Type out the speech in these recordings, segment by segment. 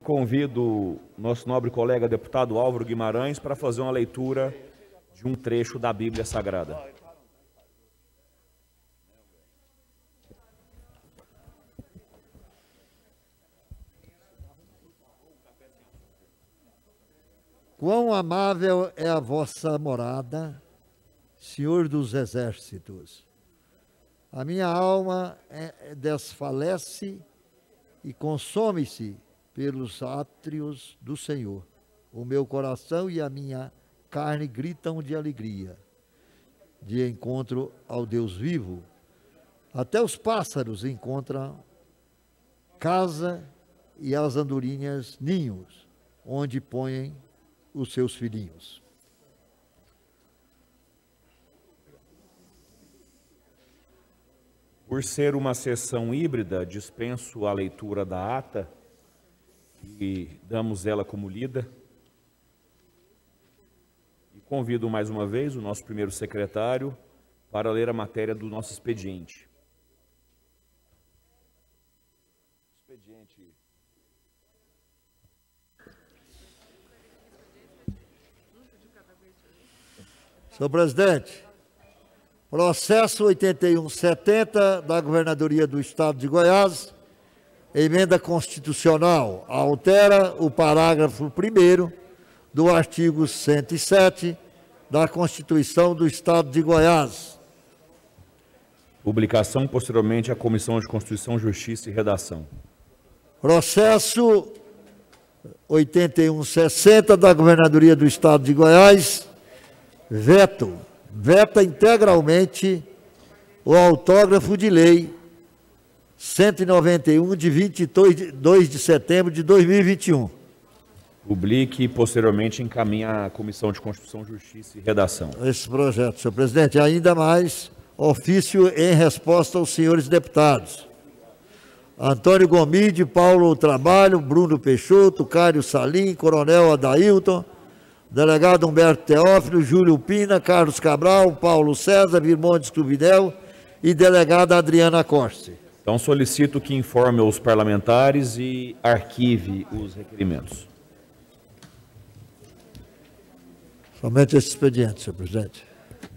Convido o nosso nobre colega deputado Álvaro Guimarães para fazer uma leitura de um trecho da Bíblia Sagrada. Quão amável é a vossa morada, Senhor dos exércitos. A minha alma desfalece e consome-se pelos átrios do Senhor. O meu coração e a minha carne gritam de alegria, de encontro ao Deus vivo. Até os pássaros encontram casa e as andorinhas ninhos, onde põem os seus filhinhos. Por ser uma sessão híbrida, dispenso a leitura da ata e damos ela como lida. E convido mais uma vez o nosso primeiro secretário para ler a matéria do nosso expediente. Senhor presidente, processo 8170 da Governadoria do Estado de Goiás, emenda constitucional, altera o parágrafo 1º do artigo 107 da Constituição do Estado de Goiás. Publicação posteriormente à Comissão de Constituição, Justiça e Redação. Processo 8160 da Governadoria do Estado de Goiás, veta integralmente o autógrafo de lei 191 de 22 de setembro de 2021. Publique e posteriormente encaminha à Comissão de Constituição, Justiça e Redação. Esse projeto, senhor presidente, ainda mais ofício em resposta aos senhores deputados Antônio Gomide, Paulo Trabalho, Bruno Peixoto, Cário Salim, Coronel Adailton, delegado Humberto Teófilo, Júlio Pina, Carlos Cabral, Paulo César, Virmondes Cruvinel e delegada Adriana Corse. Então solicito que informe os parlamentares e arquive os requerimentos. Somente esse expediente, senhor presidente.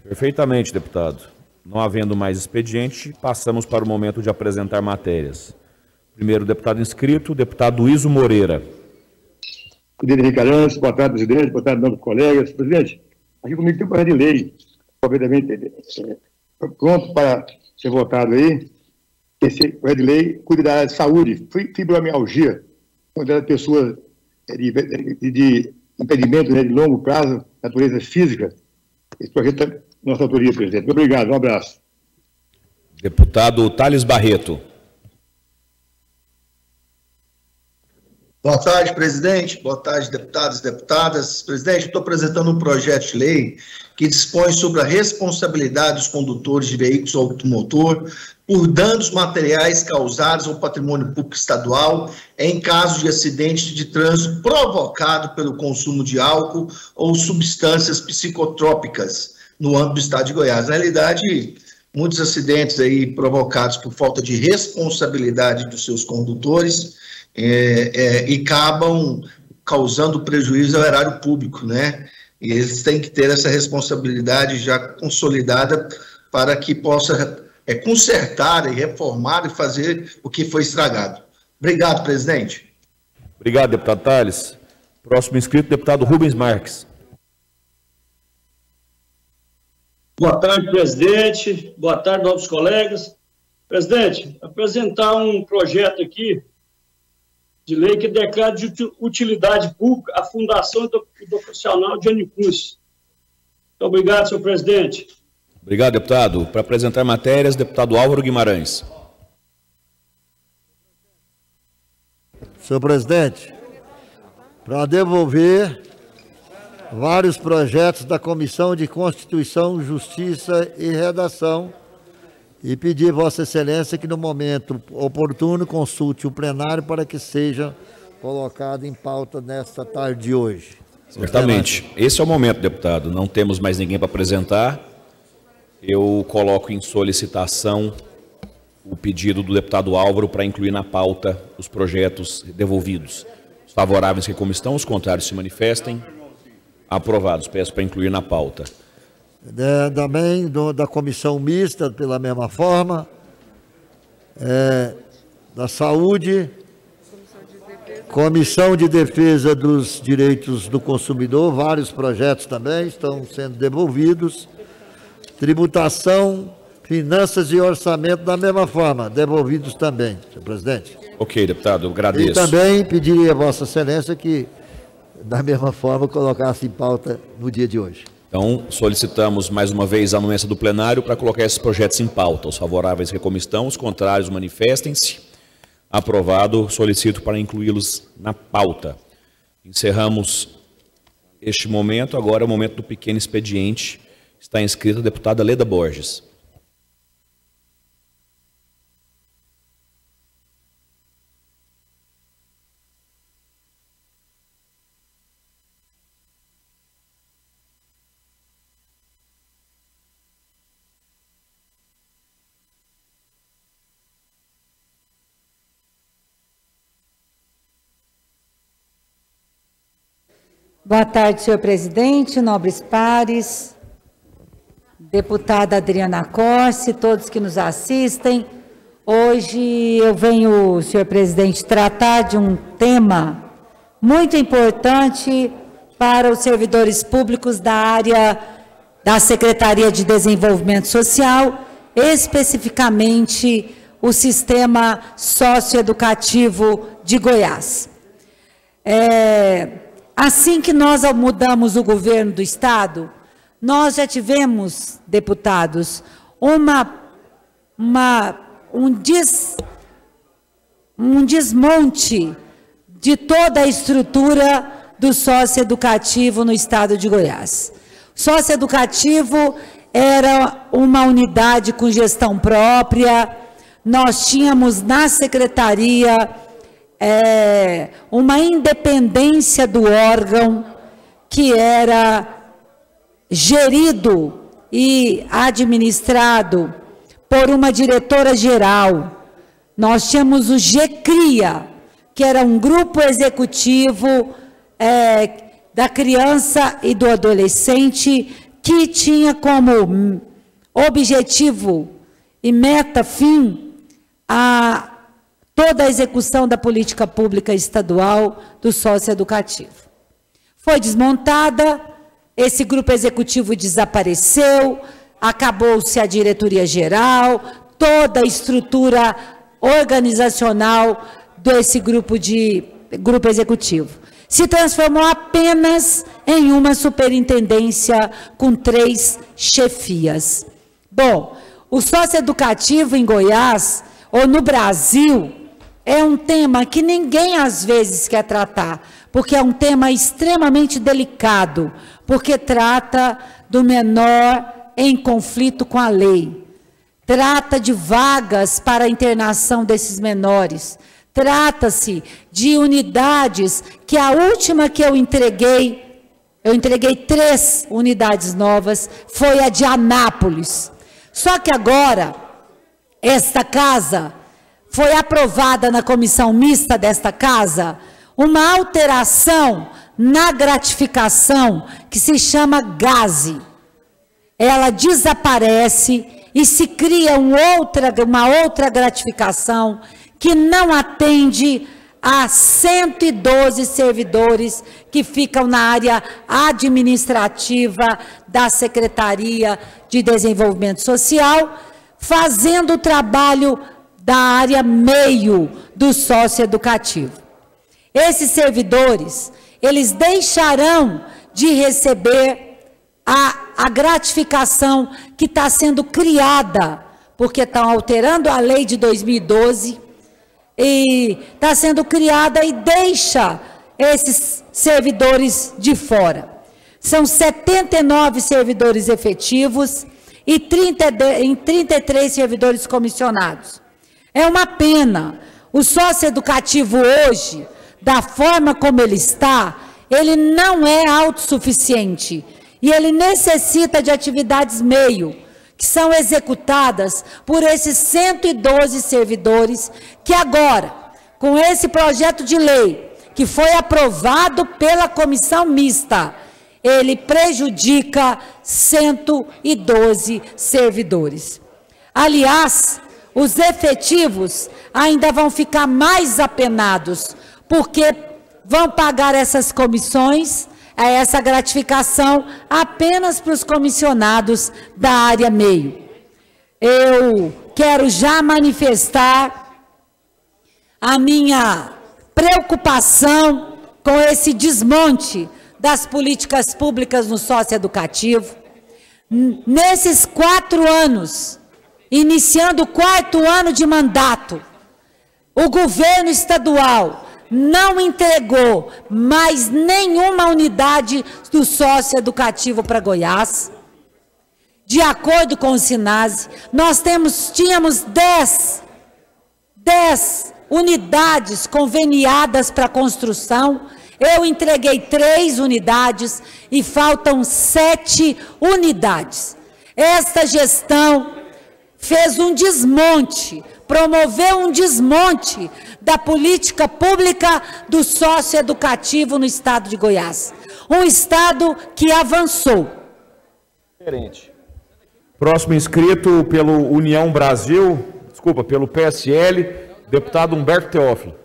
Perfeitamente, deputado. Não havendo mais expediente, passamos para o momento de apresentar matérias. Primeiro deputado inscrito, deputado Luísio Moreira. Presidente Ricardo, boa tarde, presidente, boa tarde, novos colegas. Presidente, aqui comigo tem um projeto de lei, obviamente, pronto para ser votado aí. Esse projeto de lei cuida da área de saúde, fibromialgia, quando é pessoa de impedimento, né, de longo prazo, natureza física. Esse projeto é nossa autoria, presidente. Muito obrigado, um abraço. Deputado Thales Barreto. Boa tarde, presidente. Boa tarde, deputados e deputadas. Presidente, estou apresentando um projeto de lei que dispõe sobre a responsabilidade dos condutores de veículos automotor por danos materiais causados ao patrimônio público estadual em caso de acidente de trânsito provocado pelo consumo de álcool ou substâncias psicotrópicas no âmbito do estado de Goiás. Na realidade, muitos acidentes aí provocados por falta de responsabilidade dos seus condutores e acabam causando prejuízo ao erário público, né? E eles têm que ter essa responsabilidade já consolidada para que possa consertar e reformar e fazer o que foi estragado. Obrigado, presidente. Obrigado, deputado Thales. Próximo inscrito, deputado Rubens Marques. Boa tarde, presidente. Boa tarde, novos colegas. Presidente, apresentar um projeto aqui de lei que declara de utilidade pública a Fundação Educacional de Anicus. Muito obrigado, senhor presidente. Obrigado, deputado. Para apresentar matérias, deputado Álvaro Guimarães. Senhor presidente, para devolver vários projetos da Comissão de Constituição, Justiça e Redação e pedir Vossa Excelência que no momento oportuno consulte o plenário para que seja colocado em pauta nesta tarde de hoje. Certamente. Esse é o momento, deputado. Não temos mais ninguém para apresentar. Eu coloco em solicitação o pedido do deputado Álvaro para incluir na pauta os projetos devolvidos. Favoráveis que como estão, os contrários se manifestem. Aprovados. Peço para incluir na pauta. Também da comissão mista, pela mesma forma. Da Saúde, Comissão de Defesa dos Direitos do Consumidor, vários projetos também estão sendo devolvidos. Tributação, Finanças e Orçamento, da mesma forma, devolvidos também, senhor presidente. Ok, deputado, eu agradeço. E também pediria a Vossa Excelência que, da mesma forma, colocasse em pauta no dia de hoje. Então, solicitamos mais uma vez a anuência do plenário para colocar esses projetos em pauta. Os favoráveis que como estão, os contrários manifestem-se. Aprovado, solicito para incluí-los na pauta. Encerramos este momento, agora é o momento do pequeno expediente. Está inscrita a deputada Leda Borges. Boa tarde, senhor presidente, nobres pares, deputada Adriana Corse, todos que nos assistem. Hoje eu venho, senhor presidente, tratar de um tema muito importante para os servidores públicos da área da Secretaria de Desenvolvimento Social, especificamente o sistema socioeducativo de Goiás. Assim que nós mudamos o governo do Estado, nós já tivemos, deputados, um desmonte de toda a estrutura do socioeducativo no Estado de Goiás. O socioeducativo era uma unidade com gestão própria, nós tínhamos na secretaria uma independência do órgão que era gerido e administrado por uma diretora-geral. Nós tínhamos o GCRIA, que era um grupo executivo da criança e do adolescente, que tinha como objetivo e meta-fim toda a execução da política pública estadual do socioeducativo. Foi desmontada, esse grupo executivo desapareceu, acabou-se a diretoria geral, toda a estrutura organizacional desse grupo executivo. Se transformou apenas em uma superintendência com 3 chefias. Bom, o socioeducativo em Goiás, ou no Brasil, é um tema que ninguém às vezes quer tratar, porque é um tema extremamente delicado, porque trata do menor em conflito com a lei, trata de vagas para a internação desses menores, trata-se de unidades que a última que eu entreguei 3 unidades novas, foi a de Anápolis. Só que agora, esta casa, foi aprovada na comissão mista desta casa, uma alteração na gratificação que se chama GASE. Ela desaparece e se cria uma outra gratificação que não atende a 112 servidores que ficam na área administrativa da Secretaria de Desenvolvimento Social, fazendo o trabalho da área meio do socioeducativo. Esses servidores, eles deixarão de receber a gratificação que está sendo criada, porque estão alterando a lei de 2012, e está sendo criada e deixa esses servidores de fora. São 79 servidores efetivos e 33 servidores comissionados. É uma pena. O socioeducativo hoje, da forma como ele está, ele não é autossuficiente. E ele necessita de atividades meio, que são executadas por esses 112 servidores, que agora, com esse projeto de lei, que foi aprovado pela comissão mista. Ele prejudica 112 servidores. Aliás, os efetivos ainda vão ficar mais apenados, porque vão pagar essas comissões, essa gratificação, apenas para os comissionados da área meio. Eu quero já manifestar a minha preocupação com esse desmonte das políticas públicas no socioeducativo. Nesses 4 anos, iniciando o 4º ano de mandato, o governo estadual não entregou mais nenhuma unidade do socioeducativo para Goiás. De acordo com o SINASE, nós tínhamos 10 unidades conveniadas para construção. Eu entreguei 3 unidades e faltam 7 unidades. Esta gestão fez um desmonte, promoveu um desmonte da política pública do socioeducativo no estado de Goiás. Um estado que avançou. Próximo inscrito pelo União Brasil, pelo PSL, deputado Humberto Teófilo.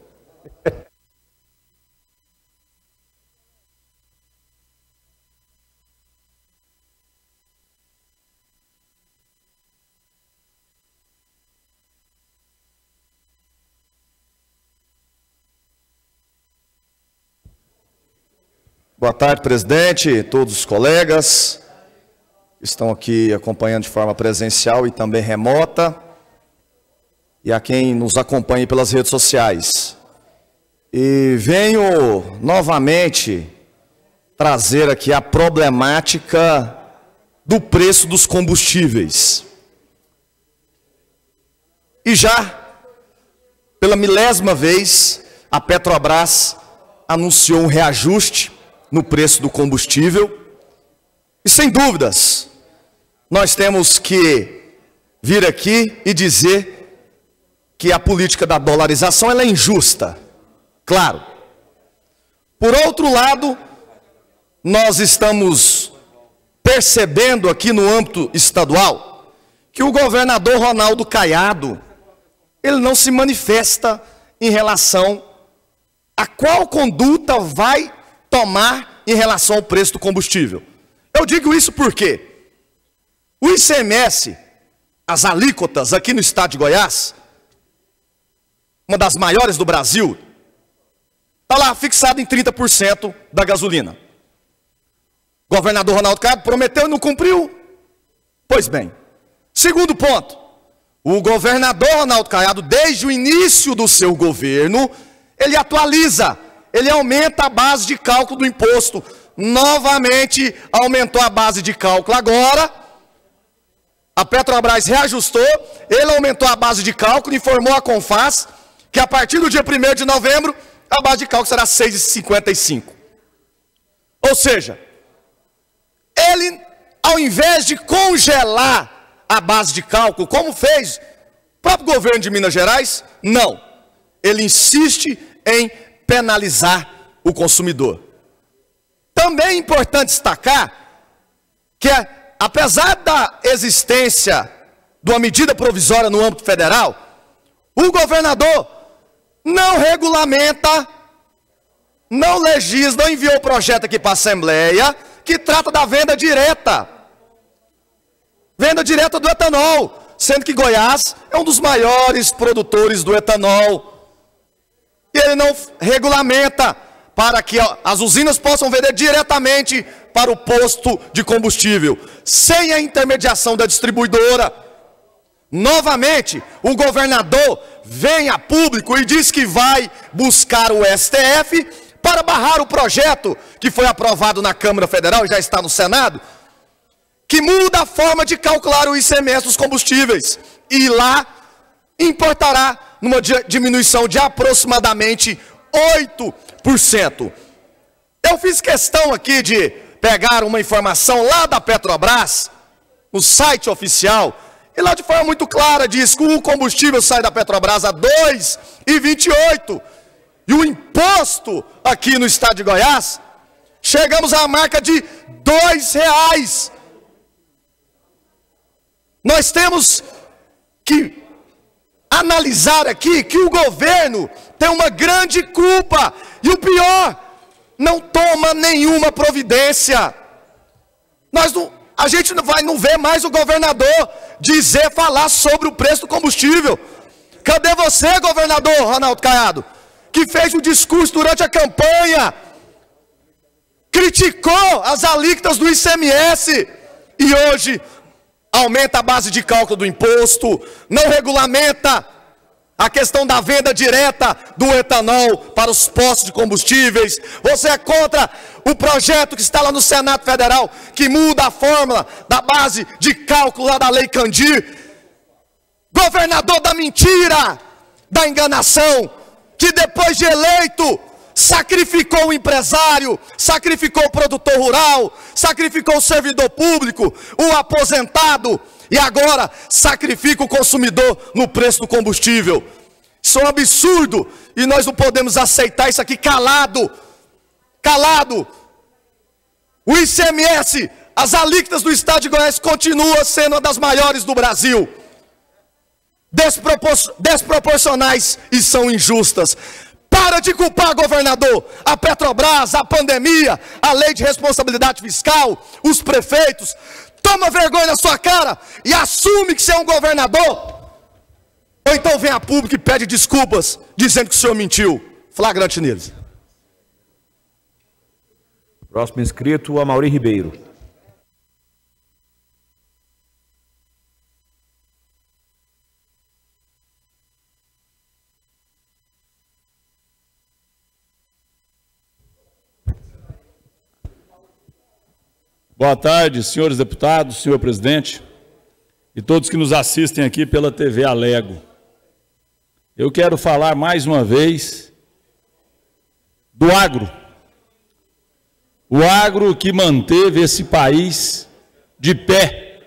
Boa tarde, presidente, todos os colegas que estão aqui acompanhando de forma presencial e também remota, e a quem nos acompanha pelas redes sociais. E venho novamente trazer aqui a problemática do preço dos combustíveis. E já, pela milésima vez, a Petrobras anunciou um reajuste no preço do combustível, e sem dúvidas, nós temos que vir aqui e dizer que a política da dolarização ela é injusta, claro. Por outro lado, nós estamos percebendo aqui no âmbito estadual que o governador Ronaldo Caiado, ele não se manifesta em relação a qual conduta vai tomar em relação ao preço do combustível. Eu digo isso porque o ICMS, as alíquotas aqui no estado de Goiás, uma das maiores do Brasil, está lá fixado em 30% da gasolina. O governador Ronaldo Caiado prometeu e não cumpriu? Pois bem. Segundo ponto, o governador Ronaldo Caiado, desde o início do seu governo, ele atualiza, ele aumenta a base de cálculo do imposto. Novamente aumentou a base de cálculo agora. A Petrobras reajustou, ele aumentou a base de cálculo, informou a Confas que a partir do dia 1º de novembro, a base de cálculo será 6,55. Ou seja, ele, ao invés de congelar a base de cálculo, como fez o próprio governo de Minas Gerais, não. Ele insiste em penalizar o consumidor. Também é importante destacar que, apesar da existência de uma medida provisória no âmbito federal, o governador não regulamenta, não legisla, não enviou o projeto aqui para a Assembleia, que trata da venda direta do etanol, sendo que Goiás é um dos maiores produtores do etanol. E ele não regulamenta para que as usinas possam vender diretamente para o posto de combustível, sem a intermediação da distribuidora. Novamente, o governador vem a público e diz que vai buscar o STF para barrar o projeto que foi aprovado na Câmara Federal e já está no Senado, que muda a forma de calcular o ICMS dos combustíveis. E lá importará numa diminuição de aproximadamente 8%. Eu fiz questão aqui de pegar uma informação lá da Petrobras, no site oficial, e lá de forma muito clara diz que o combustível sai da Petrobras a 2,28. E e o imposto aqui no estado de Goiás, chegamos à marca de R$2. Nós temos que analisar aqui que o governo tem uma grande culpa, e o pior, não toma nenhuma providência. A gente não vê mais o governador falar sobre o preço do combustível. Cadê você, governador Ronaldo Caiado, que fez um discurso durante a campanha, criticou as alíquotas do ICMS e hoje aumenta a base de cálculo do imposto, não regulamenta a questão da venda direta do etanol para os postos de combustíveis? Você é contra o projeto que está lá no Senado Federal, que muda a fórmula da base de cálculo lá da Lei Candir. Governador da mentira, da enganação, que depois de eleito, sacrificou o empresário, sacrificou o produtor rural, sacrificou o servidor público, o aposentado, e agora sacrifica o consumidor no preço do combustível. Isso é um absurdo, e nós não podemos aceitar isso aqui calado. Calado. O ICMS, as alíquotas do estado de Goiás continua sendo uma das maiores do Brasil. Desproporcionais e são injustas. Para de culpar, governador, a Petrobras, a pandemia, a lei de responsabilidade fiscal, os prefeitos. Toma vergonha na sua cara e assume que você é um governador. Ou então vem a público e pede desculpas, dizendo que o senhor mentiu. Flagrante neles. Próximo inscrito, Amaury Ribeiro. Boa tarde, senhores deputados, senhor presidente e todos que nos assistem aqui pela TV Alego. Eu quero falar mais uma vez do agro. O agro que manteve esse país de pé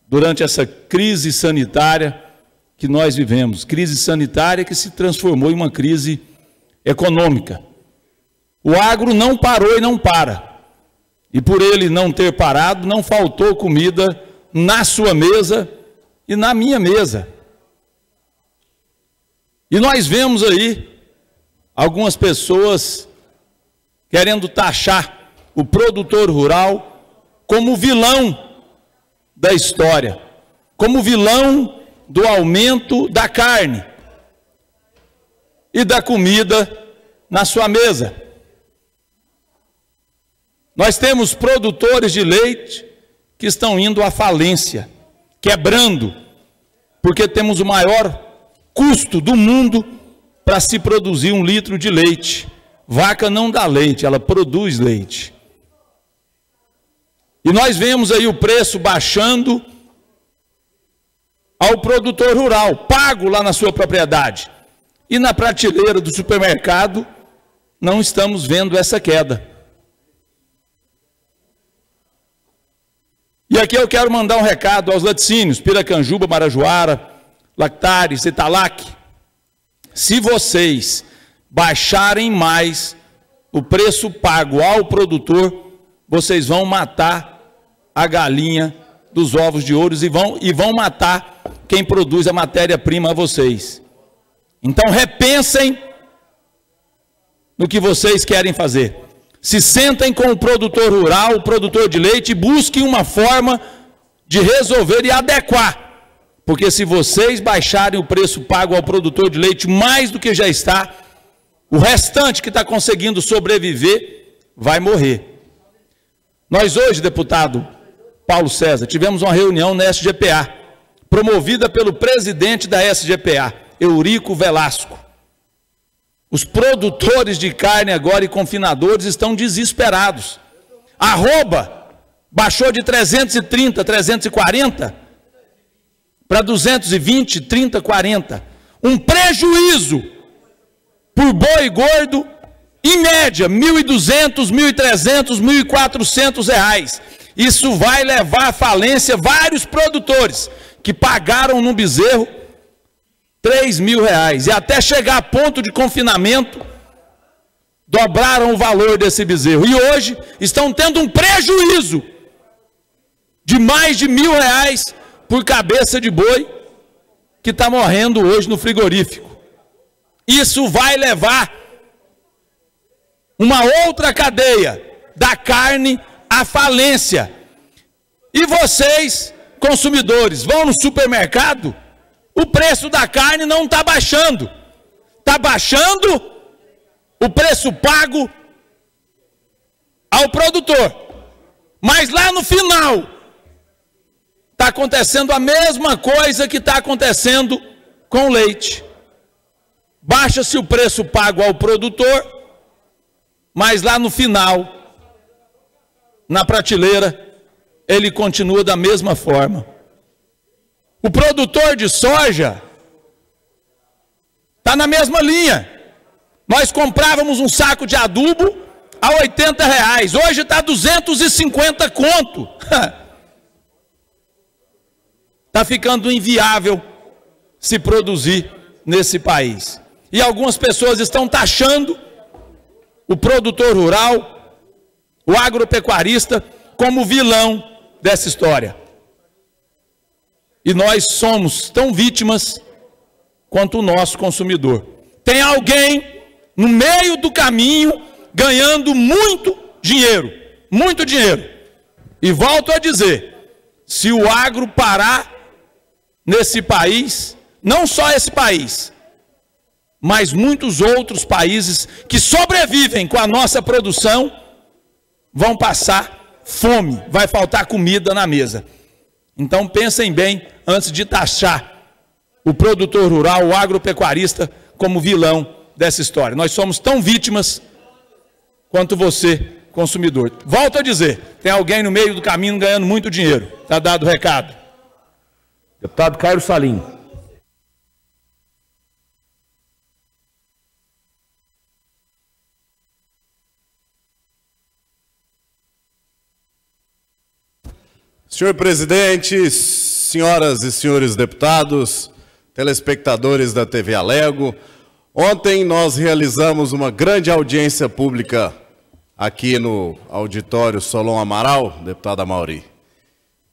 durante essa crise sanitária que nós vivemos. Crise sanitária que se transformou em uma crise econômica. O agro não parou e não para. E por ele não ter parado, não faltou comida na sua mesa e na minha mesa. E nós vemos aí algumas pessoas querendo taxar o produtor rural como vilão da história, como vilão do aumento da carne e da comida na sua mesa. Nós temos produtores de leite que estão indo à falência, quebrando, porque temos o maior custo do mundo para se produzir 1 litro de leite. Vaca não dá leite, ela produz leite. E nós vemos aí o preço baixando ao produtor rural, pago lá na sua propriedade. E na prateleira do supermercado, não estamos vendo essa queda. E aqui eu quero mandar um recado aos laticínios, Piracanjuba, Marajoara, Lactares, Italac. Se vocês baixarem mais o preço pago ao produtor, vocês vão matar a galinha dos ovos de ouro e vão matar quem produz a matéria-prima a vocês. Então repensem no que vocês querem fazer. Se sentem com o produtor rural, o produtor de leite, e busquem uma forma de resolver e adequar. Porque se vocês baixarem o preço pago ao produtor de leite mais do que já está, o restante que está conseguindo sobreviver vai morrer. Nós hoje, deputado Paulo César, tivemos uma reunião na SGPA, promovida pelo presidente da SGPA, Eurico Velasco. Os produtores de carne agora e confinadores estão desesperados. A arroba baixou de 330, 340 para 220, 30, 40. Um prejuízo por boi gordo, em média, R$ 1.200, R$ 1.300, R$ 1.400. Isso vai levar à falência vários produtores que pagaram no bezerro R$3.000. E até chegar a ponto de confinamento, dobraram o valor desse bezerro. E hoje estão tendo um prejuízo de mais de R$1.000 por cabeça de boi que está morrendo hoje no frigorífico. Isso vai levar uma outra cadeia da carne à falência. E vocês, consumidores, vão no supermercado, o preço da carne não está baixando. Está baixando o preço pago ao produtor. Mas lá no final, está acontecendo a mesma coisa que está acontecendo com o leite. Baixa-se o preço pago ao produtor, mas lá no final, na prateleira, ele continua da mesma forma. O produtor de soja está na mesma linha. Nós comprávamos um saco de adubo a R$80, hoje está 250 conto. Está ficando inviável se produzir nesse país. E algumas pessoas estão taxando o produtor rural, o agropecuarista, como vilão dessa história. E nós somos tão vítimas quanto o nosso consumidor. Tem alguém no meio do caminho ganhando muito dinheiro. Muito dinheiro. E volto a dizer, se o agro parar nesse país, não só esse país, mas muitos outros países que sobrevivem com a nossa produção, vão passar fome, vai faltar comida na mesa. Então pensem bem antes de taxar o produtor rural, o agropecuarista, como vilão dessa história. Nós somos tão vítimas quanto você, consumidor. Volto a dizer, tem alguém no meio do caminho ganhando muito dinheiro. Está dado o recado. Deputado Cairo Salim. Senhor presidente, senhoras e senhores deputados, telespectadores da TV Alego, ontem nós realizamos uma grande audiência pública aqui no auditório Solon Amaral, deputado Amauri,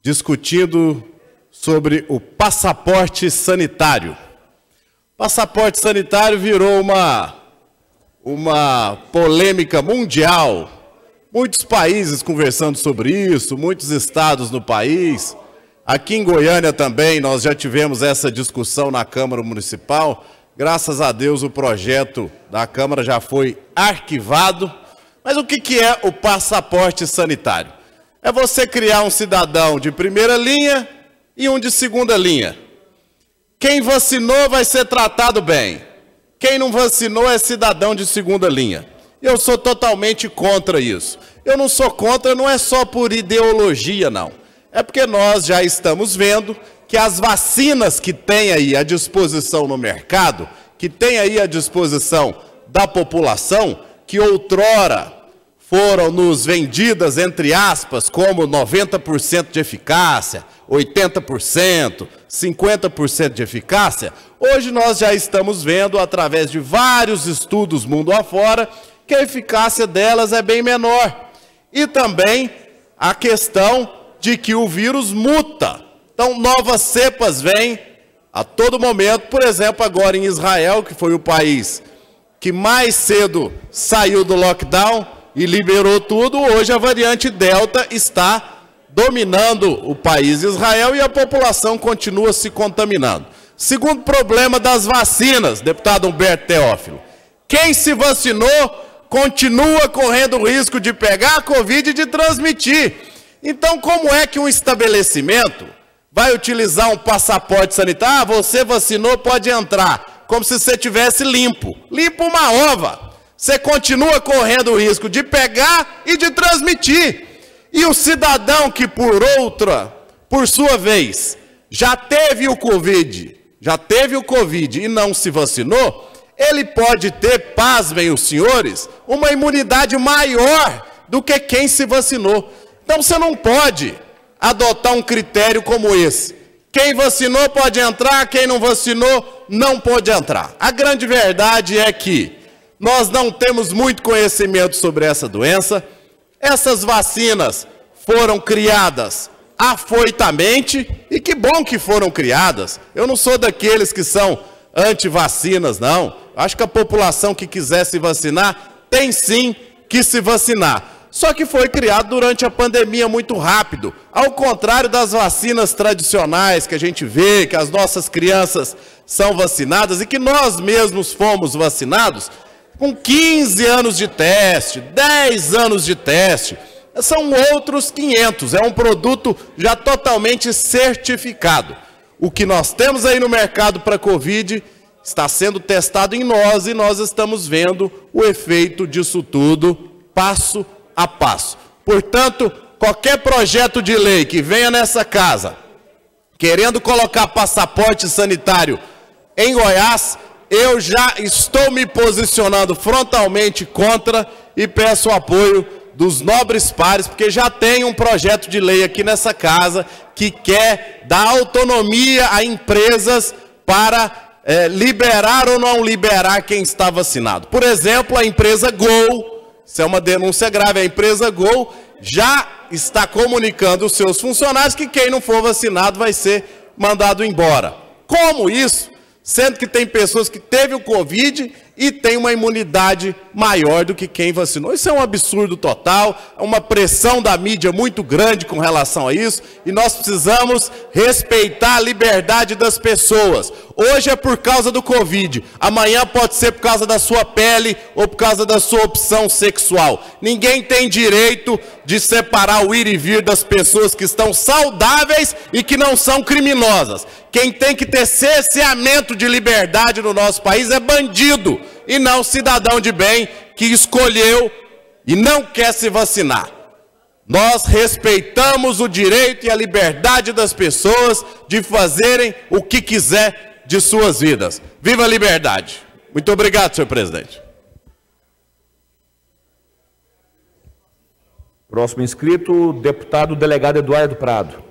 discutindo sobre o passaporte sanitário. O passaporte sanitário virou uma polêmica mundial. Muitos países conversando sobre isso, muitos estados no país. Aqui em Goiânia também nós já tivemos essa discussão na Câmara Municipal. Graças a Deus o projeto da Câmara já foi arquivado. Mas o que é o passaporte sanitário? É você criar um cidadão de primeira linha e um de segunda linha. Quem vacinou vai ser tratado bem. Quem não vacinou é cidadão de segunda linha. Eu sou totalmente contra isso. Eu não sou contra, não é só por ideologia, não. É porque nós já estamos vendo que as vacinas que tem aí à disposição no mercado, que tem aí à disposição da população, que outrora foram nos vendidas, entre aspas, como 90% de eficácia, 80%, 50% de eficácia, hoje nós já estamos vendo, através de vários estudos mundo afora, que a eficácia delas é bem menor. E também a questão de que o vírus muta. Então, novas cepas vêm a todo momento. Por exemplo, agora em Israel, que foi o país que mais cedo saiu do lockdown e liberou tudo, hoje a variante Delta está dominando o país Israel e a população continua se contaminando. Segundo problema das vacinas, deputado Humberto Teófilo, quem se vacinou continua correndo o risco de pegar a Covid e de transmitir. Então, como é que um estabelecimento vai utilizar um passaporte sanitário? Ah, você vacinou, pode entrar. Como se você tivesse limpo. Limpo uma ova. Você continua correndo o risco de pegar e de transmitir. E o cidadão que, por sua vez, já teve o Covid e não se vacinou, ele pode ter, pasmem os senhores, uma imunidade maior do que quem se vacinou. Então você não pode adotar um critério como esse. Quem vacinou pode entrar, quem não vacinou não pôde entrar. A grande verdade é que nós não temos muito conhecimento sobre essa doença. Essas vacinas foram criadas afoitamente, e que bom que foram criadas. Eu não sou daqueles que são anti-vacinas, não. Acho que a população que quiser se vacinar tem sim que se vacinar. Só que foi criado durante a pandemia muito rápido. Ao contrário das vacinas tradicionais que a gente vê, que as nossas crianças são vacinadas e que nós mesmos fomos vacinados, com 15 anos de teste, 10 anos de teste, são outros 500. É um produto já totalmente certificado. O que nós temos aí no mercado para Covid está sendo testado em nós e nós estamos vendo o efeito disso tudo passo a passo. Portanto, qualquer projeto de lei que venha nessa casa querendo colocar passaporte sanitário em Goiás, eu já estou me posicionando frontalmente contra e peço o apoio dos nobres pares, porque já tem um projeto de lei aqui nessa casa que quer dar autonomia a empresas para liberar ou não liberar quem está vacinado. Por exemplo, a empresa Gol, isso é uma denúncia grave, a empresa Gol já está comunicando aos seus funcionários que quem não for vacinado vai ser mandado embora. Como isso? Sendo que tem pessoas que teve o Covid e tem uma imunidade maior do que quem vacinou. Isso é um absurdo total, é uma pressão da mídia muito grande com relação a isso, e nós precisamos respeitar a liberdade das pessoas. Hoje é por causa do Covid, amanhã pode ser por causa da sua pele ou por causa da sua opção sexual. Ninguém tem direito de separar o ir e vir das pessoas que estão saudáveis e que não são criminosas. Quem tem que ter cerceamento de liberdade no nosso país é bandido, e não cidadão de bem que escolheu e não quer se vacinar. Nós respeitamos o direito e a liberdade das pessoas de fazerem o que quiser de suas vidas. Viva a liberdade! Muito obrigado, senhor presidente. Próximo inscrito, deputado delegado Eduardo Prado.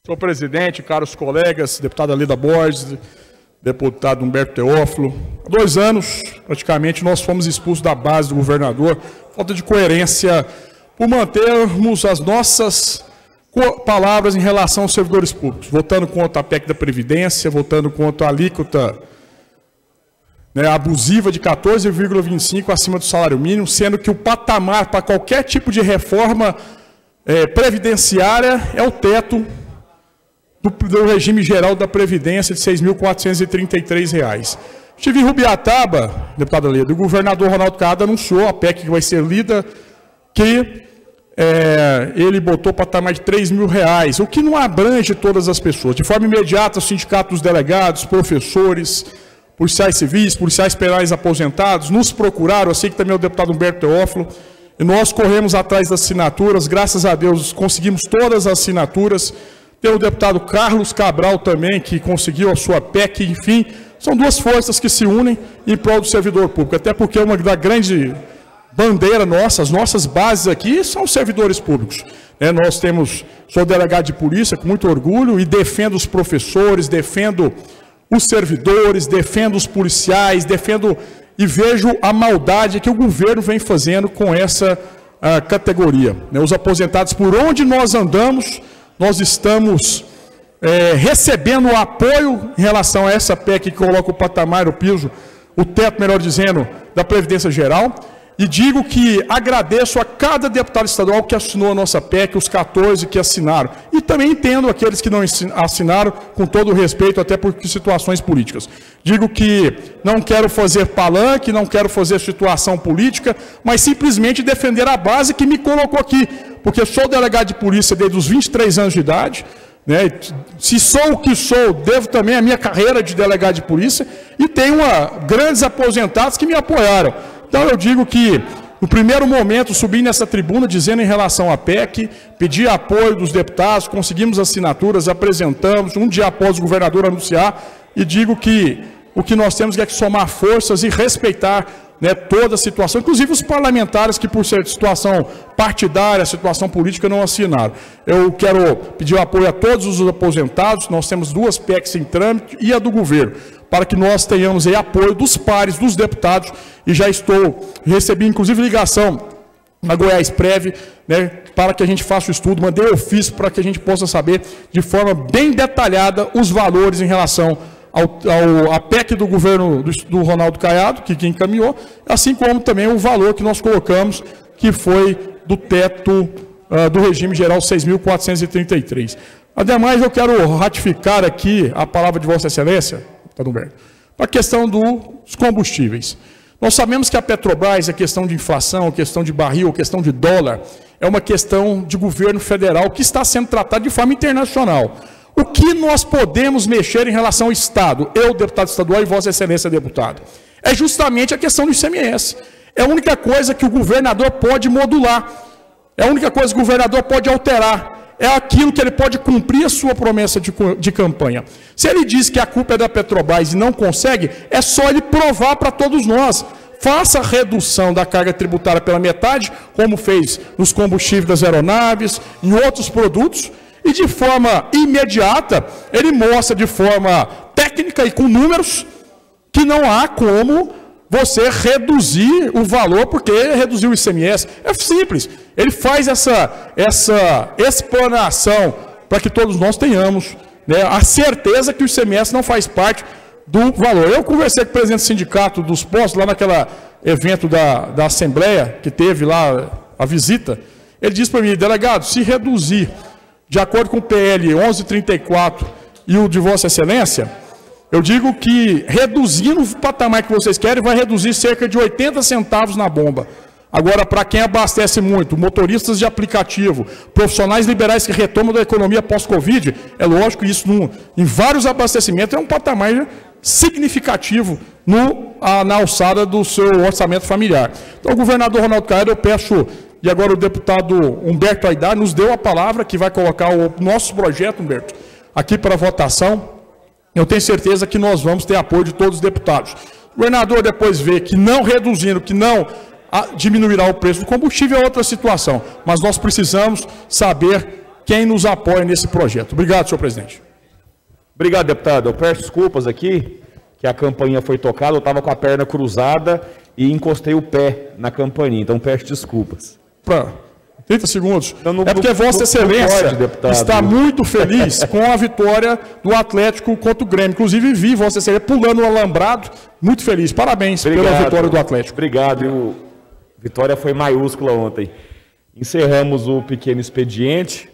Senhor presidente, caros colegas, deputada Leda Borges, deputado Humberto Teófilo, há 2 anos, praticamente, nós fomos expulsos da base do governador, falta de coerência, por mantermos as nossas palavras em relação aos servidores públicos, votando contra a PEC da Previdência, votando contra a alíquota abusiva de 14,25 acima do salário mínimo, sendo que o patamar para qualquer tipo de reforma previdenciária é o teto do regime geral da Previdência de R$ 6.433. Estive em Rubiataba, deputada Leda, o governador Ronaldo Caiado anunciou a PEC que vai ser lida, que ele botou patamar de R$ 3.000, o que não abrange todas as pessoas. De forma imediata, o sindicato dos delegados, professores, policiais civis, policiais penais aposentados, nos procuraram, assim que também o deputado Humberto Teófilo, e nós corremos atrás das assinaturas, graças a Deus conseguimos todas as assinaturas. Tem o deputado Carlos Cabral também, que conseguiu a sua PEC, enfim, são 2 forças que se unem em prol do servidor público, até porque uma da grande bandeira nossa, as nossas bases aqui são os servidores públicos. Nós sou delegado de polícia com muito orgulho e defendo os professores, defendo os servidores, defendo os policiais, defendo e vejo a maldade que o governo vem fazendo com essa categoria. Os aposentados, por onde nós andamos, nós estamos recebendo o apoio em relação a essa PEC que coloca o patamar, o piso, o teto, melhor dizendo, da Previdência Geral. E digo que agradeço a cada deputado estadual que assinou a nossa PEC, os 14 que assinaram. E também entendo aqueles que não assinaram, com todo o respeito, até por situações políticas. Digo que não quero fazer palanque, não quero fazer situação política, mas simplesmente defender a base que me colocou aqui. Porque sou delegado de polícia desde os 23 anos de idade, se sou o que sou, devo também a minha carreira de delegado de polícia, e tenho grandes aposentados que me apoiaram. Então eu digo que, no primeiro momento, subi nessa tribuna dizendo em relação à PEC, pedi apoio dos deputados, conseguimos assinaturas, apresentamos, um dia após o governador anunciar, e digo que o que nós temos é que somar forças e respeitar, né, toda a situação, inclusive os parlamentares que, por ser situação partidária, situação política, não assinaram. Eu quero pedir o apoio a todos os aposentados, nós temos 2 PECs em trâmite e a do governo, para que nós tenhamos aí apoio dos pares, dos deputados, e já recebi inclusive ligação na Goiás Prev, né, para que a gente faça o estudo, mandei ofício para que a gente possa saber de forma bem detalhada os valores em relação a PEC do governo do Ronaldo Caiado, que encaminhou, assim como também o valor que nós colocamos, que foi do teto do regime geral 6.433. Ademais, eu quero ratificar aqui a palavra de Vossa Excelência, deputado Humberto, para a questão dos combustíveis. Nós sabemos que a Petrobras, a questão de inflação, a questão de barril, a questão de dólar, é uma questão de governo federal que está sendo tratada de forma internacional. O que nós podemos mexer em relação ao Estado, eu, deputado estadual, e Vossa Excelência, deputado, é justamente a questão do ICMS. É a única coisa que o governador pode modular, é a única coisa que o governador pode alterar, é aquilo que ele pode cumprir a sua promessa de campanha. Se ele diz que a culpa é da Petrobras e não consegue, é só ele provar para todos nós. Faça a redução da carga tributária pela metade, como fez nos combustíveis das aeronaves, em outros produtos, e de forma imediata, ele mostra de forma técnica e com números que não há como você reduzir o valor, porque reduzir o ICMS é simples. Ele faz essa explanação para que todos nós tenhamos, né, a certeza que o ICMS não faz parte do valor. Eu conversei com o presidente do sindicato dos postos, lá naquele evento da Assembleia, que teve lá a visita. Ele disse para mim, delegado, se reduzir de acordo com o PL 1134 e o de Vossa Excelência, eu digo que reduzindo o patamar que vocês querem, vai reduzir cerca de 80 centavos na bomba. Agora, para quem abastece muito, motoristas de aplicativo, profissionais liberais que retomam da economia pós-Covid, é lógico que isso em vários abastecimentos é um patamar significativo na alçada do seu orçamento familiar. Então, o governador Ronaldo Caiado, eu peço. E agora o deputado Humberto Aidar nos deu a palavra, que vai colocar o nosso projeto, Humberto, aqui para votação. Eu tenho certeza que nós vamos ter apoio de todos os deputados. O governador depois vê que não reduzindo, que não diminuirá o preço do combustível é outra situação. Mas nós precisamos saber quem nos apoia nesse projeto. Obrigado, senhor presidente. Obrigado, deputado. Eu peço desculpas aqui, que a campainha foi tocada, eu estava com a perna cruzada e encostei o pé na campainha, então peço desculpas. 30 segundos. É porque Vossa Excelência está muito feliz com a vitória do Atlético contra o Grêmio. Inclusive, vi Vossa Excelência pulando o alambrado, muito feliz. Parabéns pela vitória do Atlético. Obrigado. Vitória foi maiúscula ontem. Encerramos o pequeno expediente.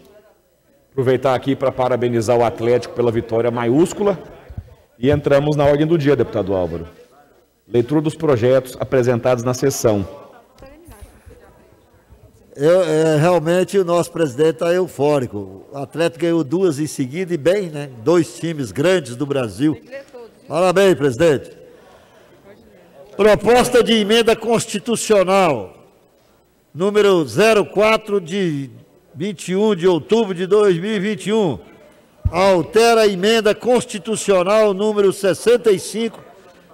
Aproveitar aqui para parabenizar o Atlético pela vitória maiúscula. E entramos na ordem do dia, deputado Álvaro. Leitura dos projetos apresentados na sessão. Realmente o nosso presidente está eufórico. O Atlético ganhou 2 em seguida e bem, né? 2 times grandes do Brasil. Parabéns, presidente. Proposta de emenda constitucional, número 04 de 21 de outubro de 2021. Altera a emenda constitucional número 65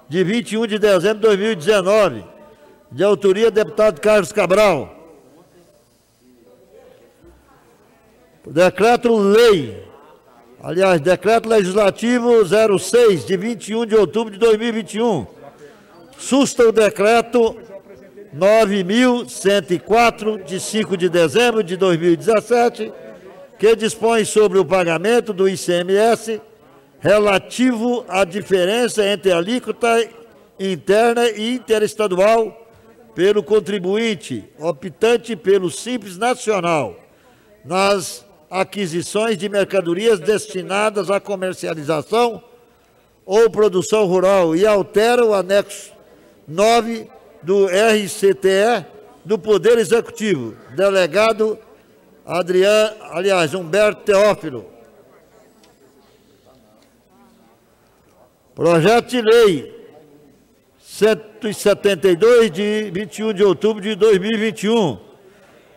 de 21 de dezembro de 2019, de autoria do deputado Carlos Cabral. Decreto-lei, Decreto Legislativo 06, de 21 de outubro de 2021. Susta o Decreto 9.104, de 5 de dezembro de 2017, que dispõe sobre o pagamento do ICMS relativo à diferença entre a alíquota interna e interestadual pelo contribuinte, optante pelo Simples Nacional, nas aquisições de mercadorias destinadas à comercialização ou produção rural, e altera o anexo 9 do RCTE do Poder Executivo. Delegado Humberto Teófilo. Projeto de Lei 172, de 21 de outubro de 2021.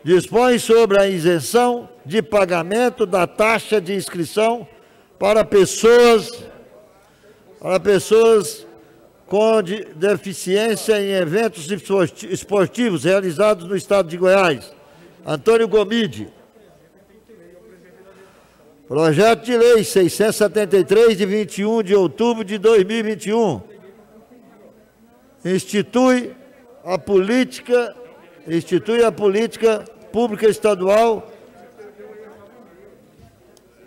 Dispõe sobre a isenção de pagamento da taxa de inscrição para pessoas com deficiência em eventos esportivos realizados no estado de Goiás. Antônio Gomide. Projeto de lei 673, de 21 de outubro de 2021. Institui a política pública estadual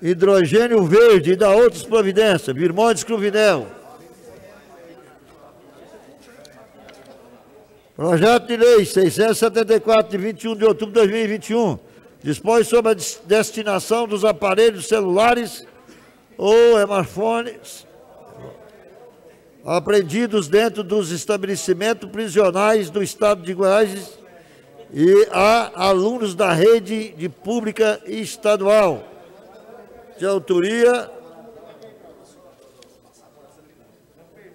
hidrogênio verde e dá outras providências. Birmondes Cruvinel. Projeto de lei 674, de 21 de outubro de 2021, dispõe sobre a destinação dos aparelhos celulares ou smartphones apreendidos dentro dos estabelecimentos prisionais do estado de Goiás e a alunos da rede de pública estadual, de autoria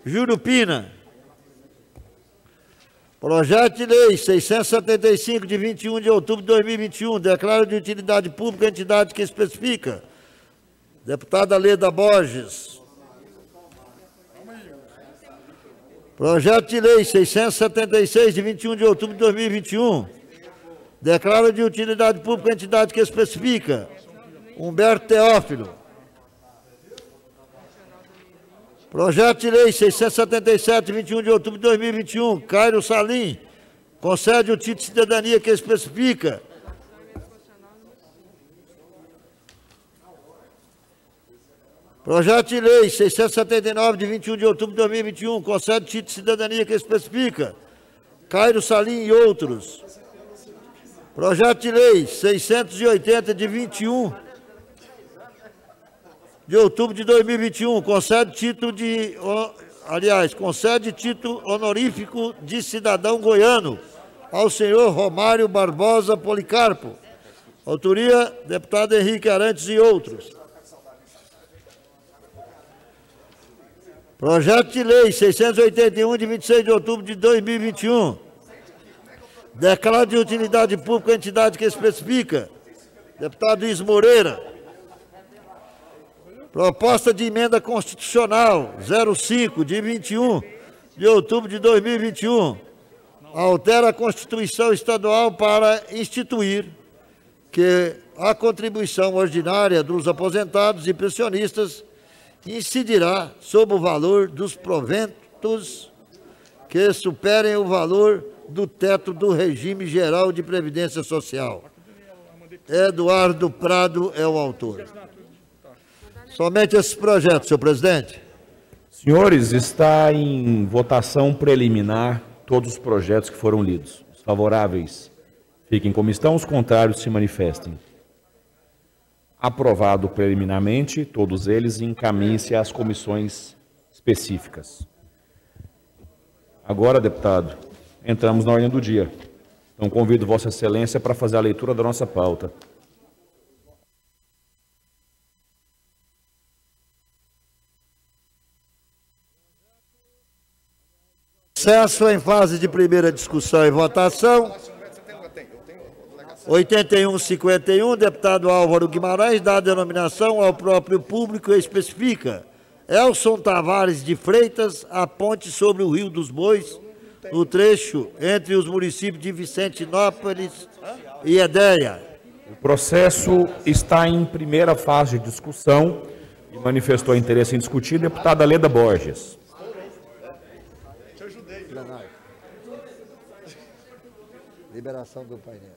Júlio Pina. Projeto de lei 675, de 21 de outubro de 2021, declara de utilidade pública a entidade que especifica. Deputada Leda Borges. Projeto de lei 676, de 21 de outubro de 2021, declara de utilidade pública a entidade que especifica. Humberto Teófilo. Projeto de lei 677, 21 de outubro de 2021, Cairo Salim, concede o título de cidadania que especifica. Projeto de lei 679, de 21 de outubro de 2021, concede o título de cidadania que especifica. Cairo Salim e outros. Projeto de lei 680, de 21 de outubro de 2021, concede título honorífico de cidadão goiano ao senhor Romário Barbosa Policarpo. Autoria, deputado Henrique Arantes e outros. Projeto de lei 681, de 26 de outubro de 2021, declara de utilidade pública a entidade que especifica. Deputado Luiz Moreira. Proposta de emenda constitucional 05, de 21 de outubro de 2021, altera a Constituição Estadual para instituir que a contribuição ordinária dos aposentados e pensionistas incidirá sobre o valor dos proventos que superem o valor do teto do regime geral de previdência social. Eduardo Prado é o autor. Somente esses projetos, senhor presidente. Senhores, está em votação preliminar todos os projetos que foram lidos. Os favoráveis fiquem como estão, os contrários se manifestem. Aprovado preliminarmente, todos eles encaminhem-se às comissões específicas. Agora, deputado, entramos na ordem do dia. Então, convido Vossa Excelência para fazer a leitura da nossa pauta. Processo em fase de primeira discussão e votação. 8151, deputado Álvaro Guimarães, dá a denominação ao próprio público e especifica. Elson Tavares de Freitas, a ponte sobre o Rio dos Bois, no trecho entre os municípios de Vicentinópolis e Edéia. O processo está em primeira fase de discussão e manifestou interesse em discutir a deputada Leda Borges. Liberação do painel.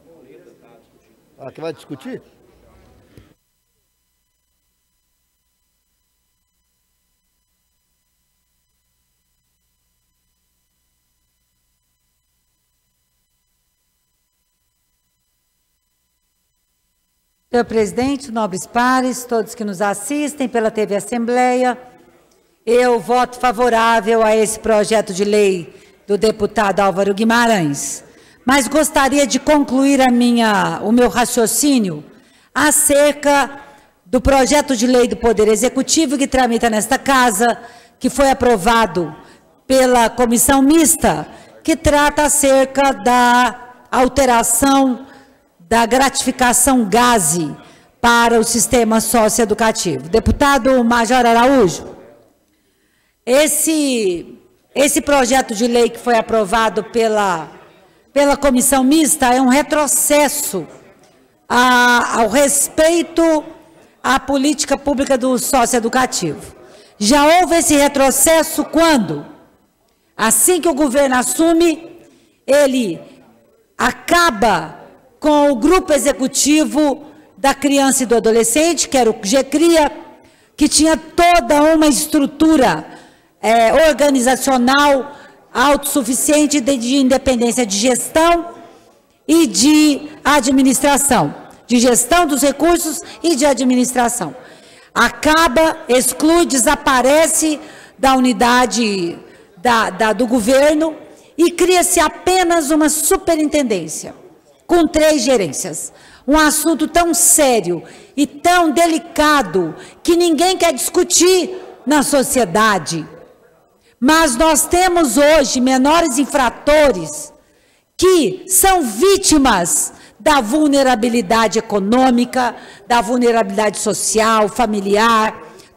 Que vai discutir? Senhor presidente, nobres pares, todos que nos assistem pela TV Assembleia, eu voto favorável a esse projeto de lei do deputado Álvaro Guimarães. Mas gostaria de concluir o meu raciocínio acerca do projeto de lei do Poder Executivo que tramita nesta Casa, que foi aprovado pela Comissão Mista, que trata acerca da alteração da gratificação GASE para o sistema socioeducativo. Deputado Major Araújo, esse esse projeto de lei que foi aprovado pela comissão mista é um retrocesso ao respeito à política pública do socioeducativo. Já houve esse retrocesso quando, assim que o governo assume, ele acaba com o grupo executivo da criança e do adolescente, que era o GCRIA, que tinha toda uma estrutura organizacional autossuficiente de independência de gestão e de administração, de gestão dos recursos e de administração. Acaba, exclui, desaparece da unidade do governo e cria-se apenas uma superintendência, com 3 gerências. Um assunto tão sério e tão delicado que ninguém quer discutir na sociedade. Mas nós temos hoje menores infratores que são vítimas da vulnerabilidade econômica, da vulnerabilidade social, familiar,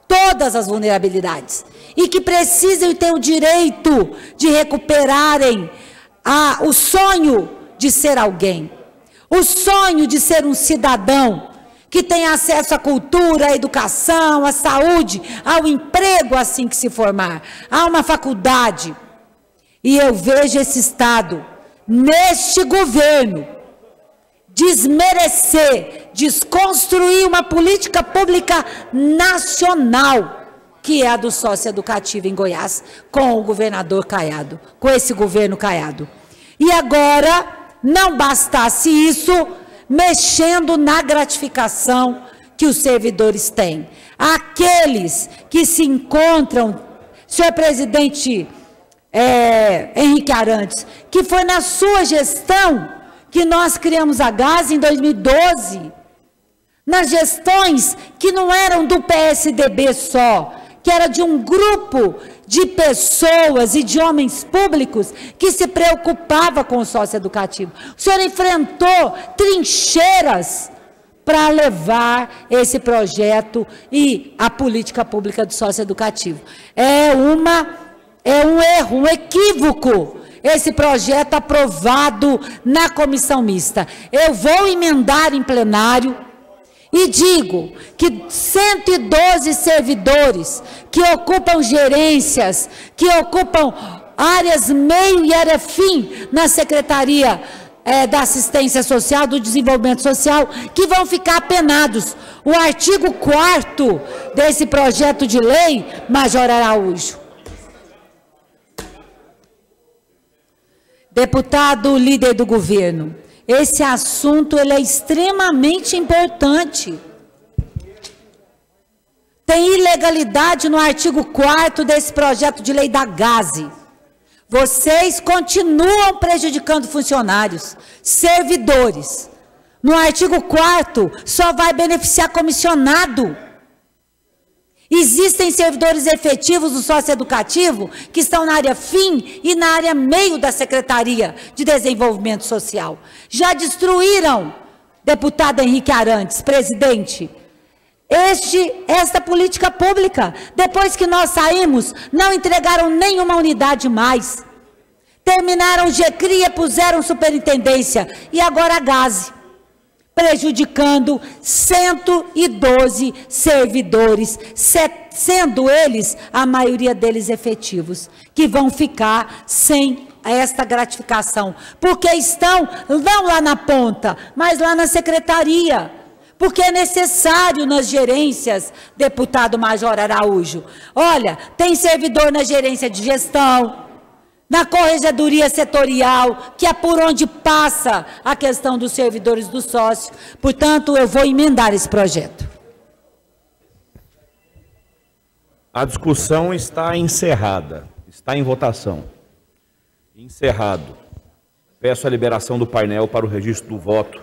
todas as vulnerabilidades. E que precisam e têm o direito de recuperarem o sonho de ser alguém. O sonho de ser um cidadão que tem acesso à cultura, à educação, à saúde, ao emprego assim que se formar, a uma faculdade. E eu vejo esse Estado, neste governo, desmerecer, desconstruir uma política pública nacional, que é a do socioeducativo em Goiás, com o governador Caiado, com esse governo Caiado. E agora, não bastasse isso, mexendo na gratificação que os servidores têm. Aqueles que se encontram, senhor presidente Henrique Arantes, que foi na sua gestão que nós criamos a GASE em 2012, nas gestões que não eram do PSDB só, que era de um grupo de pessoas e de homens públicos que se preocupava com o socioeducativo. O senhor enfrentou trincheiras para levar esse projeto e a política pública do socioeducativo. É um erro, um equívoco, esse projeto aprovado na comissão mista. Eu vou emendar em plenário e digo que 112 servidores que ocupam gerências, que ocupam áreas meio e área fim na Secretaria da Assistência Social, do Desenvolvimento Social, que vão ficar apenados. O artigo 4º desse projeto de lei, Major Araújo. Deputado líder do governo, esse assunto ele é extremamente importante. Tem ilegalidade no artigo 4º desse projeto de lei da GASE. Vocês continuam prejudicando funcionários, servidores. No artigo 4º só vai beneficiar comissionado. Existem servidores efetivos do socioeducativo que estão na área fim e na área meio da Secretaria de Desenvolvimento Social. Já destruíram, deputado Henrique Arantes, presidente, esta política pública. Depois que nós saímos, não entregaram nenhuma unidade mais. Terminaram o GCRIA, puseram superintendência e agora a GASE, prejudicando 112 servidores, sendo eles, a maioria deles efetivos, que vão ficar sem esta gratificação, porque estão não lá na ponta, mas lá na secretaria, porque é necessário nas gerências, deputado Major Araújo. Olha, tem servidor na gerência de gestão, na corregedoria setorial, que é por onde passa a questão dos servidores do sócio. Portanto, eu vou emendar esse projeto. A discussão está encerrada, está em votação. Encerrado. Peço a liberação do painel para o registro do voto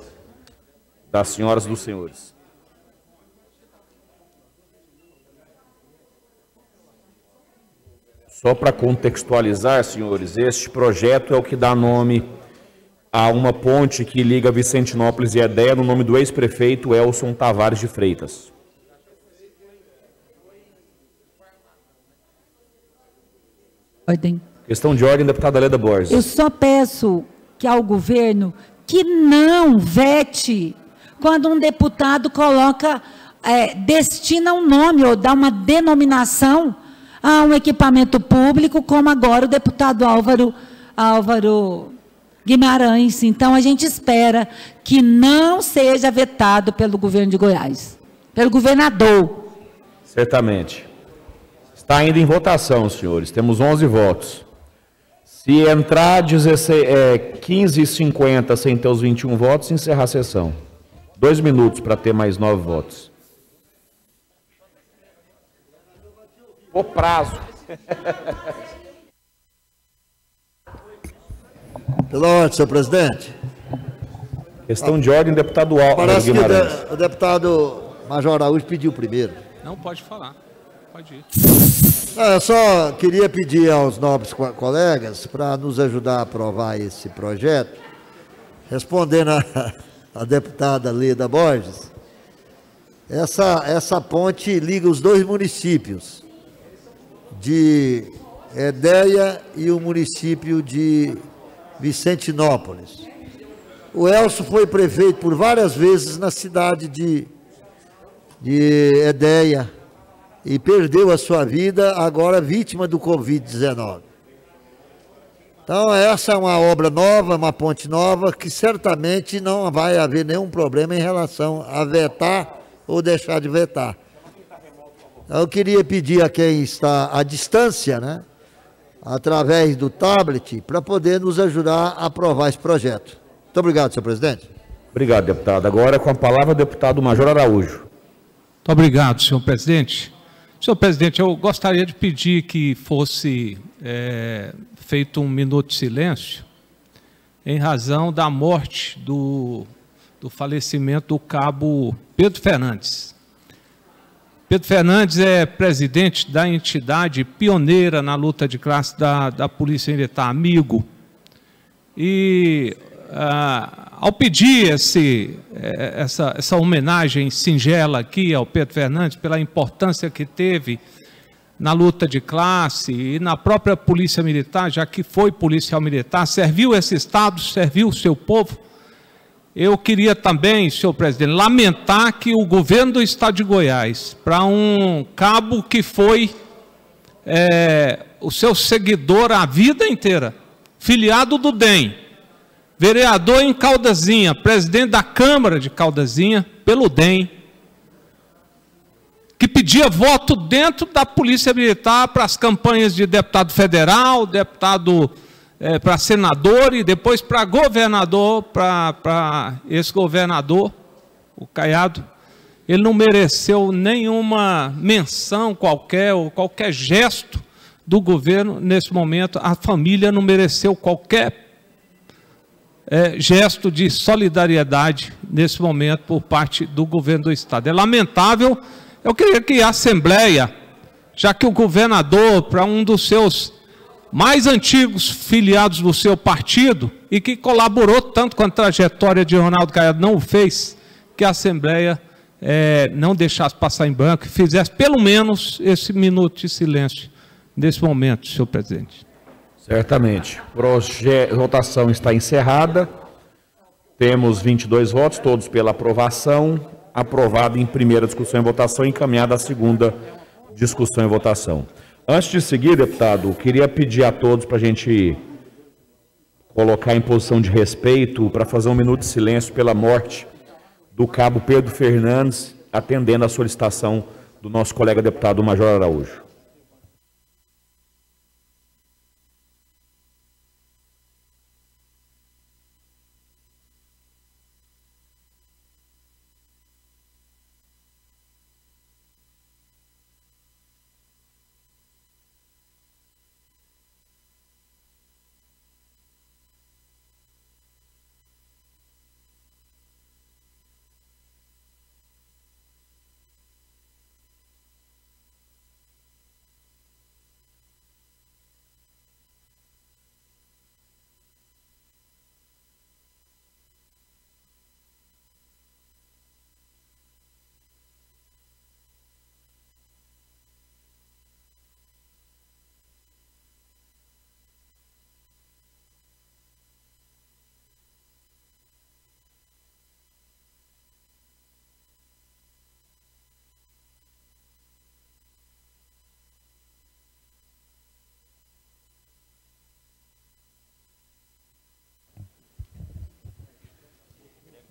das senhoras e dos senhores. Só para contextualizar, senhores, este projeto é o que dá nome a uma ponte que liga Vicentinópolis e Edéia, no nome do ex-prefeito Elson Tavares de Freitas. Ordem. Questão de ordem, deputada Leda Borges. Eu só peço que ao governo que não vete quando um deputado coloca, destina um nome ou dá uma denominação a um equipamento público, como agora o deputado Álvaro Guimarães. Então, a gente espera que não seja vetado pelo governo de Goiás, pelo governador. Certamente. Está ainda em votação, senhores. Temos 11 votos. Se entrar 15h50 sem ter os 21 votos, encerrar a sessão. 2 minutos para ter mais 9 votos. O prazo. Pela ordem, senhor presidente. Questão de ordem, deputado Álvaro Parece Guimarães. que o deputado Major Araújo pediu primeiro. Não, pode falar. Pode ir. Eu só queria pedir aos nobres colegas para nos ajudar a aprovar esse projeto, respondendo a deputada Leda Borges. Essa ponte liga os dois municípios de Edéia e o município de Vicentinópolis. O Elcio foi prefeito por várias vezes na cidade de Edéia e perdeu a sua vida, agora vítima do Covid-19. Então, essa é uma obra nova, uma ponte nova, que certamente não vai haver nenhum problema em relação a vetar ou deixar de vetar. Eu queria pedir a quem está à distância, né, através do tablet, para poder nos ajudar a aprovar esse projeto. Muito obrigado, senhor presidente. Obrigado, deputado. Agora, com a palavra, o deputado Major Araújo. Muito obrigado, senhor presidente. Senhor presidente, eu gostaria de pedir que fosse feito um minuto de silêncio em razão da morte, do falecimento do cabo Pedro Fernandes. Pedro Fernandes é presidente da entidade pioneira na luta de classe da Polícia Militar, amigo. E ao pedir essa homenagem singela aqui ao Pedro Fernandes, pela importância que teve na luta de classe e na própria Polícia Militar, já que foi policial militar, serviu esse Estado, serviu o seu povo, eu queria também, senhor presidente, lamentar que o governo do Estado de Goiás, para um cabo que foi o seu seguidor a vida inteira, filiado do DEM, vereador em Caldazinha, presidente da Câmara de Caldazinha, pelo DEM, que pedia voto dentro da Polícia Militar para as campanhas de deputado federal, deputado para senador e depois para governador, para esse governador, o Caiado. Ele não mereceu nenhuma menção qualquer, ou qualquer gesto do governo nesse momento. A família não mereceu qualquer gesto de solidariedade nesse momento por parte do governo do Estado. É lamentável. Eu queria que a Assembleia, já que o governador, para um dos seus mais antigos filiados do seu partido, e que colaborou tanto com a trajetória de Ronaldo Caiado, não o fez, que a Assembleia não deixasse passar em branco e fizesse pelo menos esse minuto de silêncio nesse momento, senhor presidente. Certamente. A votação está encerrada. Temos 22 votos, todos pela aprovação. Aprovado em primeira discussão e votação, encaminhada à segunda discussão e votação. Antes de seguir, deputado, queria pedir a todos para a gente colocar em posição de respeito para fazer um minuto de silêncio pela morte do cabo Pedro Fernandes, atendendo à solicitação do nosso colega deputado Major Araújo.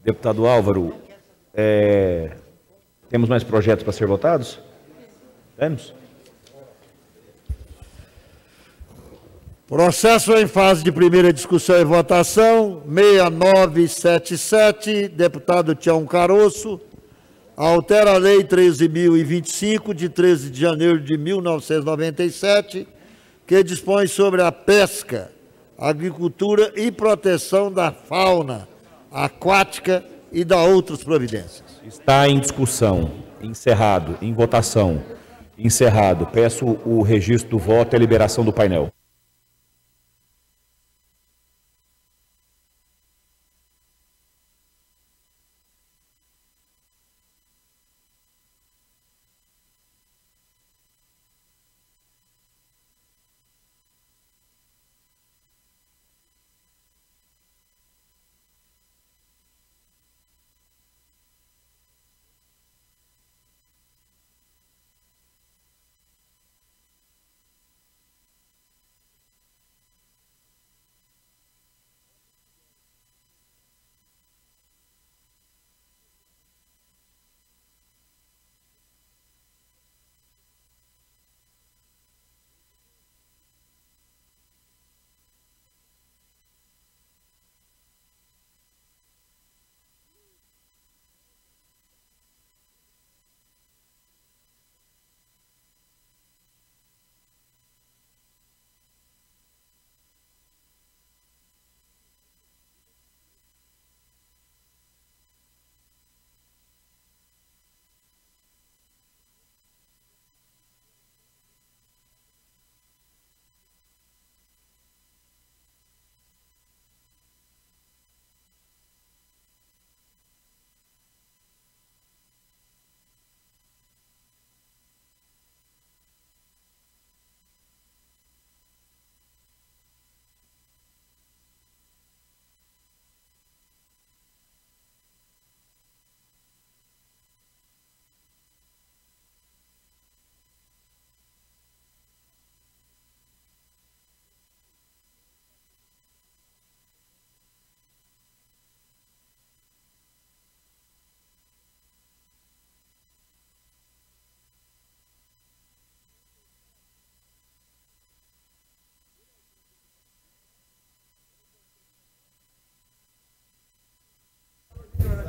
Deputado Álvaro, temos mais projetos para ser votados? Temos? Processo em fase de primeira discussão e votação, 6977, deputado Tião Caroço, altera a Lei 13.025, de 13 de janeiro de 1997, que dispõe sobre a pesca, agricultura e proteção da fauna aquática e da outras providências. Está em discussão, encerrado, em votação, encerrado. Peço o registro do voto e a liberação do painel.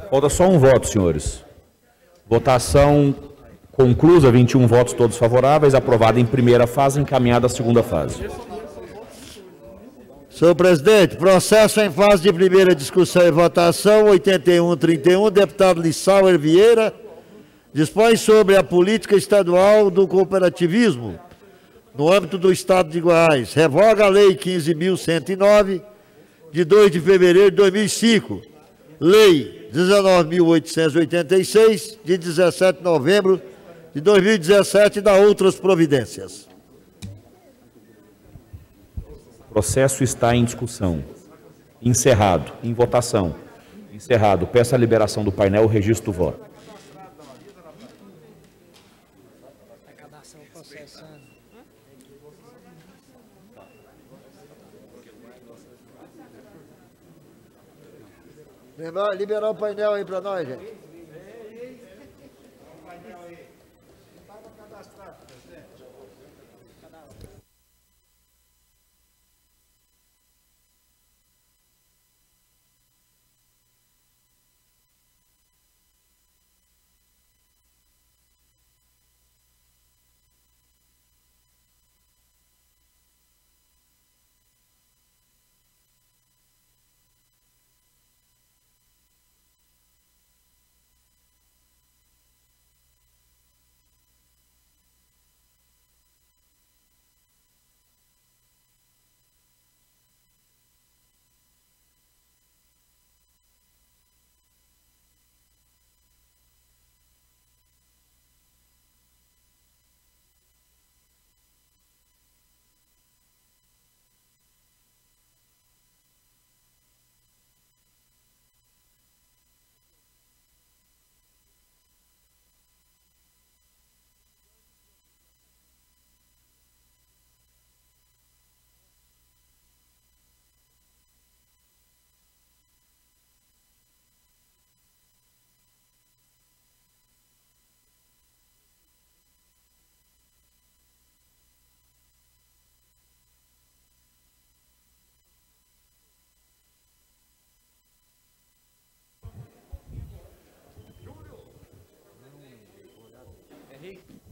Falta só um voto, senhores. Votação conclusa, 21 votos todos favoráveis, aprovada em primeira fase, encaminhada à segunda fase. Senhor presidente, processo em fase de primeira discussão e votação, 8131, deputado Lissauer Vieira, dispõe sobre a política estadual do cooperativismo no âmbito do Estado de Goiás. Revoga a Lei 15.109, de 2 de fevereiro de 2005. Lei 19.886, de 17 de novembro de 2017, e da outras providências. O processo está em discussão. Encerrado. Em votação. Encerrado. Peço a liberação do painel, o registro do voto. Liberar o painel aí para nós, gente.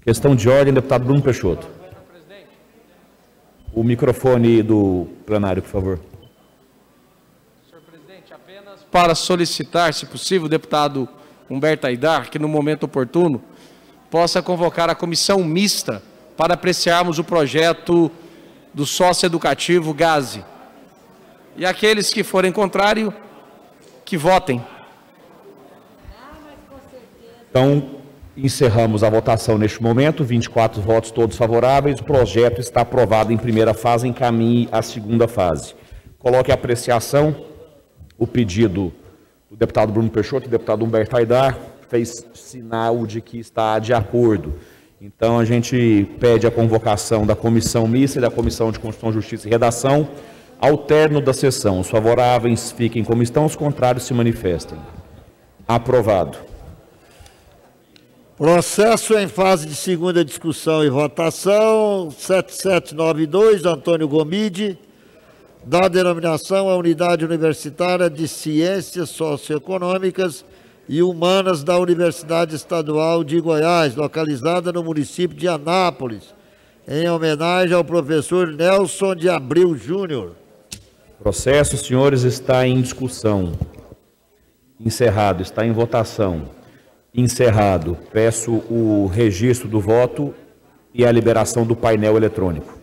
Questão de ordem, deputado Bruno Peixoto. O microfone do plenário, por favor. Senhor presidente, apenas para solicitar, se possível, o deputado Humberto Aidar, que no momento oportuno possa convocar a comissão mista para apreciarmos o projeto do sócio educativo GASE. E aqueles que forem contrário, que votem. Então, encerramos a votação neste momento, 24 votos todos favoráveis, o projeto está aprovado em primeira fase, encaminhe à segunda fase. Coloque a apreciação o pedido do deputado Bruno Peixoto, o deputado Humberto Aidar, fez sinal de que está de acordo. Então, a gente pede a convocação da comissão mista e da Comissão de Constituição, Justiça e Redação. Ao término da sessão, os favoráveis fiquem como estão, os contrários se manifestem. Aprovado. Processo em fase de segunda discussão e votação, 7792, Antônio Gomide, da denominação a Unidade Universitária de Ciências Socioeconômicas e Humanas da Universidade Estadual de Goiás, localizada no município de Anápolis, em homenagem ao professor Nelson de Abreu Júnior. Processo, senhores, está em discussão. Encerrado, está em votação. Encerrado. Peço o registro do voto e a liberação do painel eletrônico.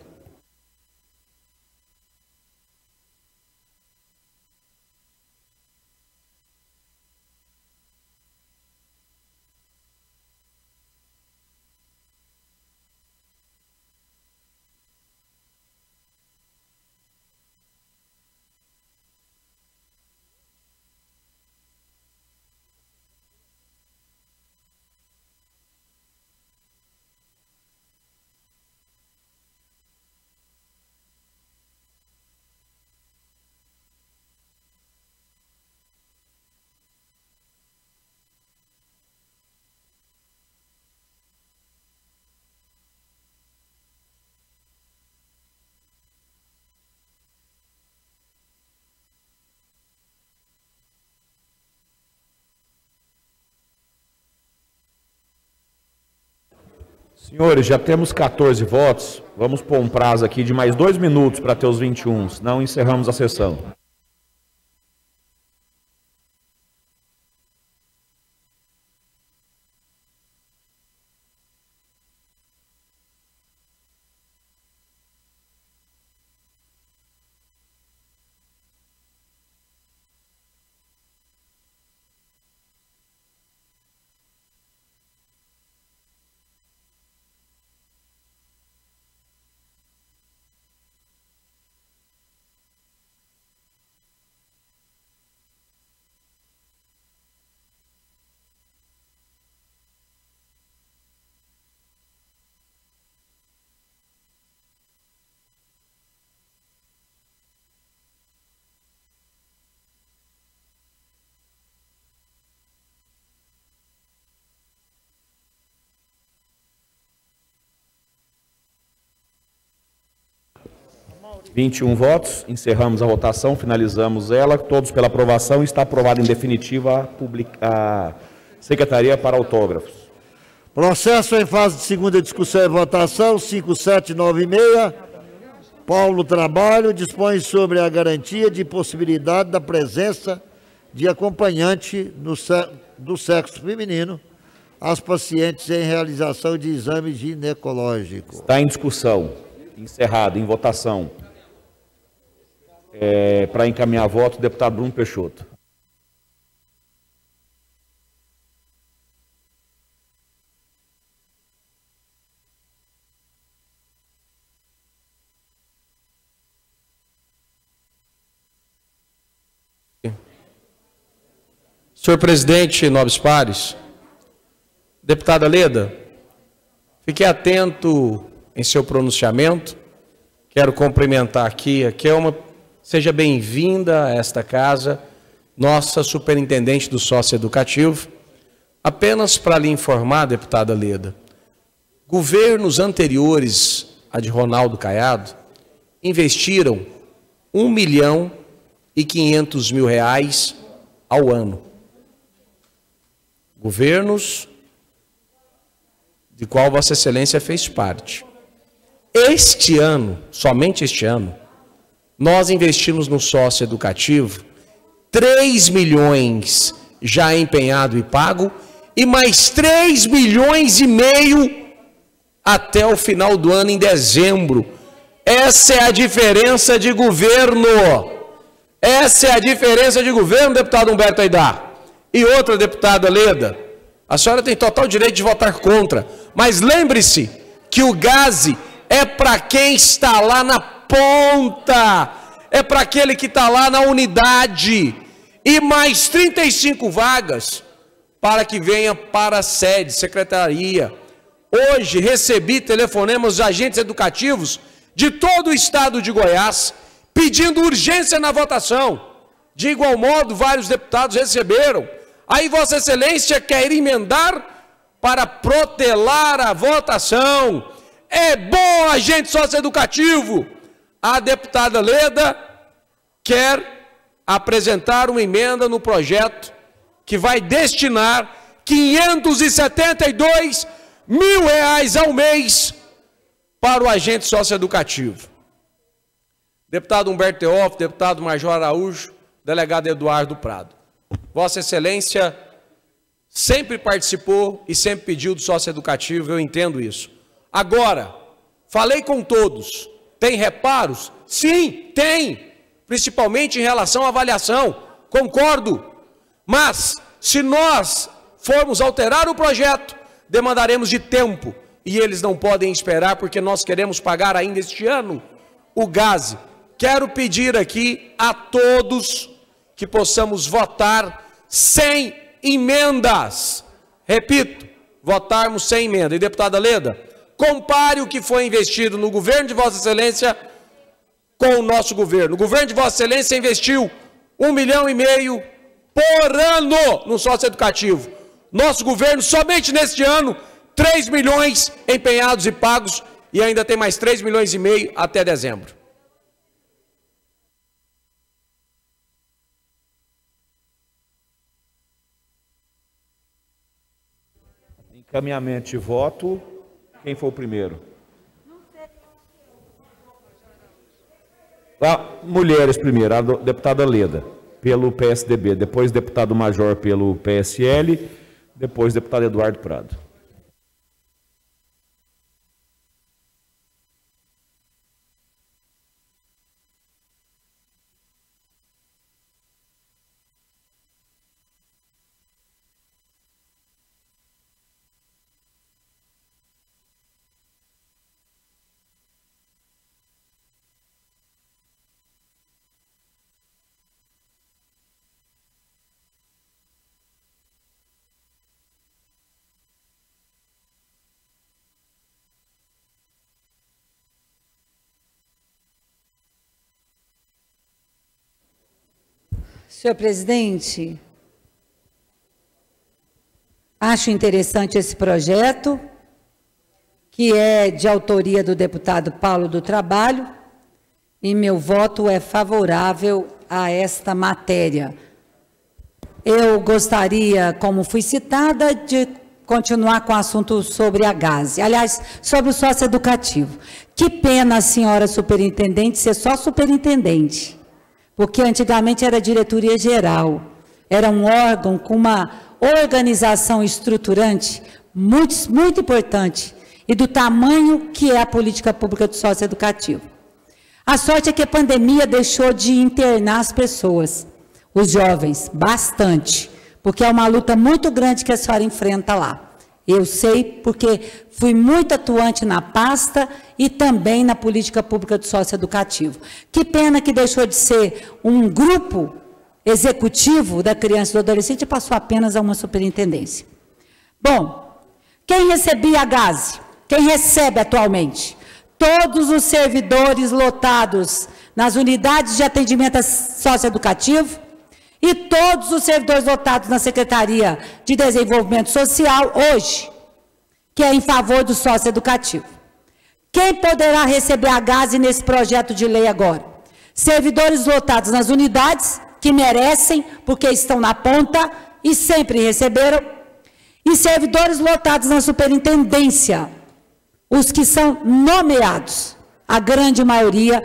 Senhores, já temos 14 votos. Vamos pôr um prazo aqui de mais 2 minutos para ter os 21, senão encerramos a sessão. (21 votos), encerramos a votação, finalizamos ela, todos pela aprovação, está aprovada em definitiva a Secretaria para Autógrafos. Processo em fase de segunda discussão e votação, 5796, Paulo Trabalho, dispõe sobre a garantia de possibilidade da presença de acompanhante do sexo feminino às pacientes em realização de exame ginecológico. Está em discussão, encerrado, em votação. Para encaminhar voto, o deputado Bruno Peixoto. Senhor presidente, nobres pares, deputada Leda, fique atento em seu pronunciamento. Quero cumprimentar aqui seja bem-vinda a esta casa, nossa superintendente do socioeducativo. Apenas para lhe informar, deputada Leda, governos anteriores a de Ronaldo Caiado investiram R$ 1.500.000 ao ano. Governos de qual Vossa Excelência fez parte. Este ano, somente este ano, nós investimos no sócio educativo 3 milhões já empenhado e pago e mais 3 milhões e meio até o final do ano, em dezembro. Essa é a diferença de governo. Essa é a diferença de governo, deputado Humberto Aidar. E outra, deputada Leda, a senhora tem total direito de votar contra, mas lembre-se que o GASE é para quem está lá na ponta, é para aquele que está lá na unidade, e mais 35 vagas para que venha para a sede, secretaria. Hoje recebi telefonemas dos agentes educativos de todo o estado de Goiás, pedindo urgência na votação. De igual modo, vários deputados receberam. Aí Vossa Excelência quer emendar para protelar a votação. É bom, agente socioeducativo. A deputada Leda quer apresentar uma emenda no projeto que vai destinar 572 mil reais ao mês para o agente socioeducativo. Deputado Humberto Teófilo, deputado Major Araújo, delegado Eduardo Prado. Vossa Excelência sempre participou e sempre pediu do socioeducativo, eu entendo isso. Agora, falei com todos, tem reparos? Sim, tem, principalmente em relação à avaliação, concordo. Mas, se nós formos alterar o projeto, demandaremos de tempo, e eles não podem esperar, porque nós queremos pagar ainda este ano o GASE. Quero pedir aqui a todos que possamos votar sem emendas. Repito, votarmos sem emenda. E, deputada Leda, compare o que foi investido no governo de Vossa Excelência com o nosso governo. O governo de Vossa Excelência investiu 1,5 milhão por ano no socioeducativo. Nosso governo, somente neste ano, 3 milhões empenhados e pagos, e ainda tem mais 3,5 milhões até dezembro. Encaminhamento de voto. Quem foi o primeiro? Mulheres primeiro, a deputada Leda, pelo PSDB, depois deputado Major pelo PSL, depois deputado Eduardo Prado. Senhor presidente, acho interessante esse projeto, que é de autoria do deputado Paulo do Trabalho, e meu voto é favorável a esta matéria. Eu gostaria, como fui citada, de continuar com o assunto sobre a GASE, aliás, sobre o socioeducativo. Que pena a senhora superintendente ser só superintendente, porque antigamente era diretoria geral, era um órgão com uma organização estruturante muito importante e do tamanho que é a política pública do socioeducativo. A sorte é que a pandemia deixou de internar as pessoas, os jovens, bastante, porque é uma luta muito grande que a senhora enfrenta lá. Eu sei porque fui muito atuante na pasta e também na política pública do socioeducativo. Que pena que deixou de ser um grupo executivo da criança e do adolescente e passou apenas a uma superintendência. Bom, quem recebia a GASE? Quem recebe atualmente? Todos os servidores lotados nas unidades de atendimento socioeducativo e todos os servidores lotados na Secretaria de Desenvolvimento Social hoje, que é em favor do socioeducativo. Quem poderá receber a GASE nesse projeto de lei agora? Servidores lotados nas unidades, que merecem, porque estão na ponta e sempre receberam, E servidores lotados na superintendência, os que são nomeados. A grande maioria,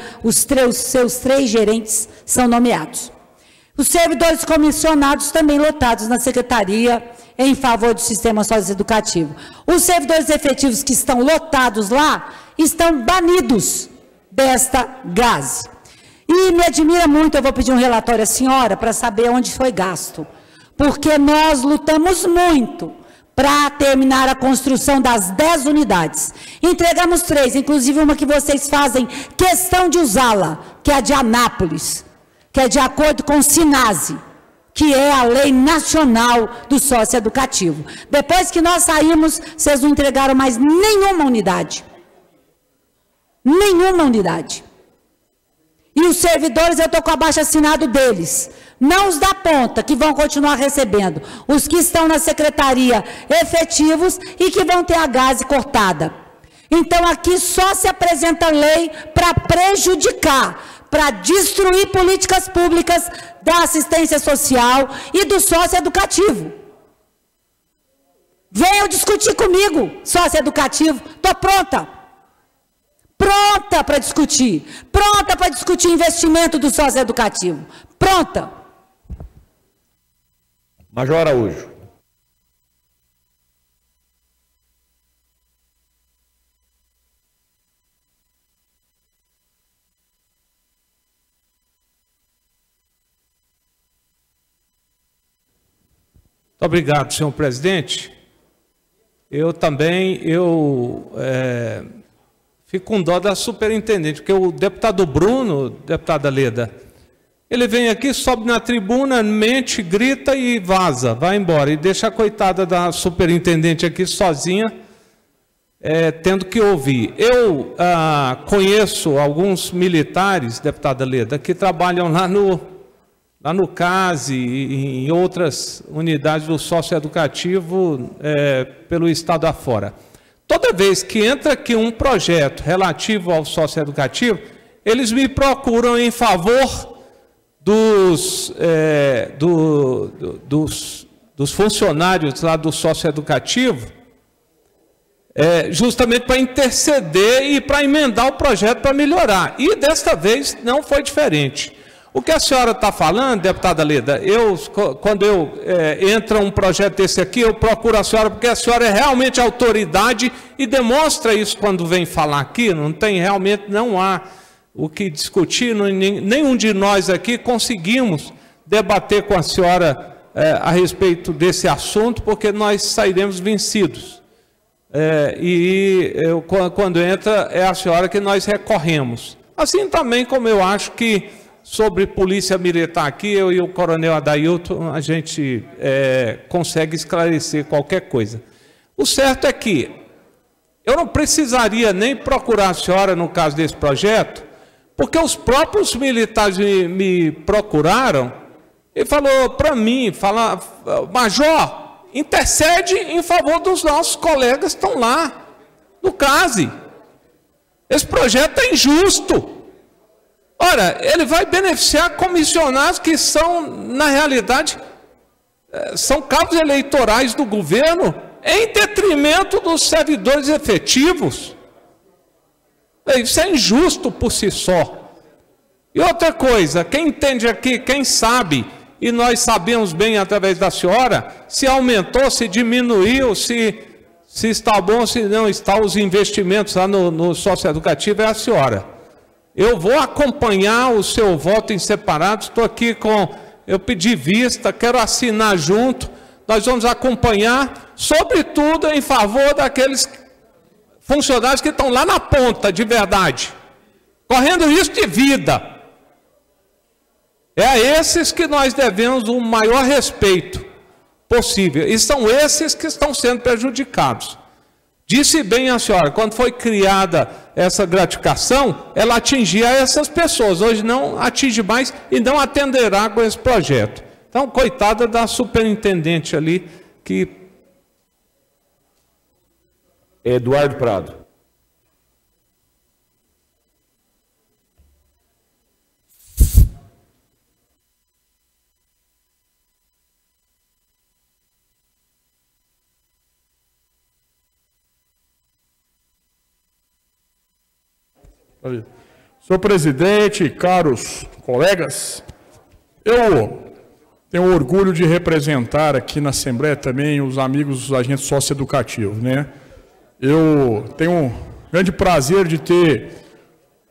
seus 3 gerentes são nomeados. Os servidores comissionados também lotados na secretaria em favor do sistema socioeducativo. Os servidores efetivos que estão lotados lá estão banidos desta GASE. E me admira muito, eu vou pedir um relatório à senhora para saber onde foi gasto. Porque nós lutamos muito para terminar a construção das 10 unidades. Entregamos 3, inclusive uma que vocês fazem questão de usá-la, que é a de Anápolis, que é de acordo com o SINASE, que é a lei nacional do socioeducativo. Depois que nós saímos, vocês não entregaram mais nenhuma unidade. Nenhuma unidade. E os servidores, eu estou com abaixo-assinado deles. Não os da ponta, que vão continuar recebendo. Os que estão na secretaria efetivos e que vão ter a GASE cortada. Então, aqui só se apresenta lei para prejudicar, para destruir políticas públicas da assistência social e do socioeducativo. Venham discutir comigo, socioeducativo. Estou pronta. Pronta para discutir. Pronta para discutir investimento do socioeducativo. Pronta. Major Araújo. Muito obrigado, senhor presidente. Eu também, fico com dó da superintendente, porque o deputado Bruno, deputada Leda, ele vem aqui, sobe na tribuna, mente, grita e vaza, vai embora. E deixa a coitada da superintendente aqui sozinha, tendo que ouvir. Eu conheço alguns militares, deputada Leda, que trabalham lá no CASE e em outras unidades do socioeducativo pelo estado afora. Toda vez que entra aqui um projeto relativo ao socioeducativo, eles me procuram em favor dos funcionários lá do socioeducativo, justamente para interceder e para emendar o projeto para melhorar. E desta vez não foi diferente. O que a senhora está falando, deputada Leda, quando entra um projeto desse aqui, eu procuro a senhora, porque a senhora é realmente autoridade e demonstra isso quando vem falar aqui, não há o que discutir, nenhum de nós aqui conseguimos debater com a senhora a respeito desse assunto, porque nós sairemos vencidos. Quando entra, é a senhora que nós recorremos. Assim também como eu acho que sobre polícia militar aqui, eu e o coronel Adailton, a gente consegue esclarecer qualquer coisa. O certo é que eu não precisaria nem procurar a senhora no caso desse projeto, porque os próprios militares me procuraram e falou para mim, Major, intercede em favor dos nossos colegas que estão lá, no CASE. Esse projeto é injusto. Ora, ele vai beneficiar comissionados que são, na realidade, são cabos eleitorais do governo, em detrimento dos servidores efetivos. Isso é injusto por si só. E outra coisa, quem entende aqui, quem sabe, e nós sabemos bem através da senhora, se aumentou, se diminuiu, se está bom, se não está, os investimentos lá no socioeducativo, é a senhora. Eu vou acompanhar o seu voto em separado, estou aqui eu pedi vista, quero assinar junto, nós vamos acompanhar, sobretudo em favor daqueles funcionários que estão lá na ponta, de verdade, correndo risco de vida. É a esses que nós devemos o maior respeito possível, e são esses que estão sendo prejudicados. Disse bem a senhora, quando foi criada essa gratificação, ela atingia essas pessoas, hoje não atinge mais e não atenderá com esse projeto. Então, coitada da superintendente ali, que... Eduardo Prado. Senhor presidente, caros colegas, eu tenho orgulho de representar aqui na Assembleia também os amigos dos agentes socioeducativos, né? Eu tenho um grande prazer de ter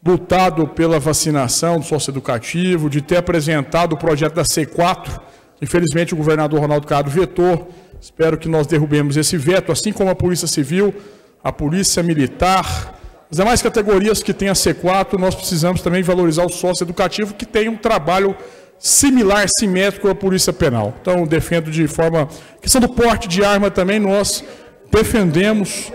lutado pela vacinação do socioeducativo, de ter apresentado o projeto da C4, infelizmente o governador Ronaldo Caiado vetou. Espero que nós derrubemos esse veto, assim como a Polícia Civil, a Polícia Militar, as demais categorias que têm a C4, nós precisamos também valorizar o socioeducativo, que tem um trabalho similar, simétrico à Polícia Penal. Então, defendo de forma... A questão do porte de arma também, nós defendemos,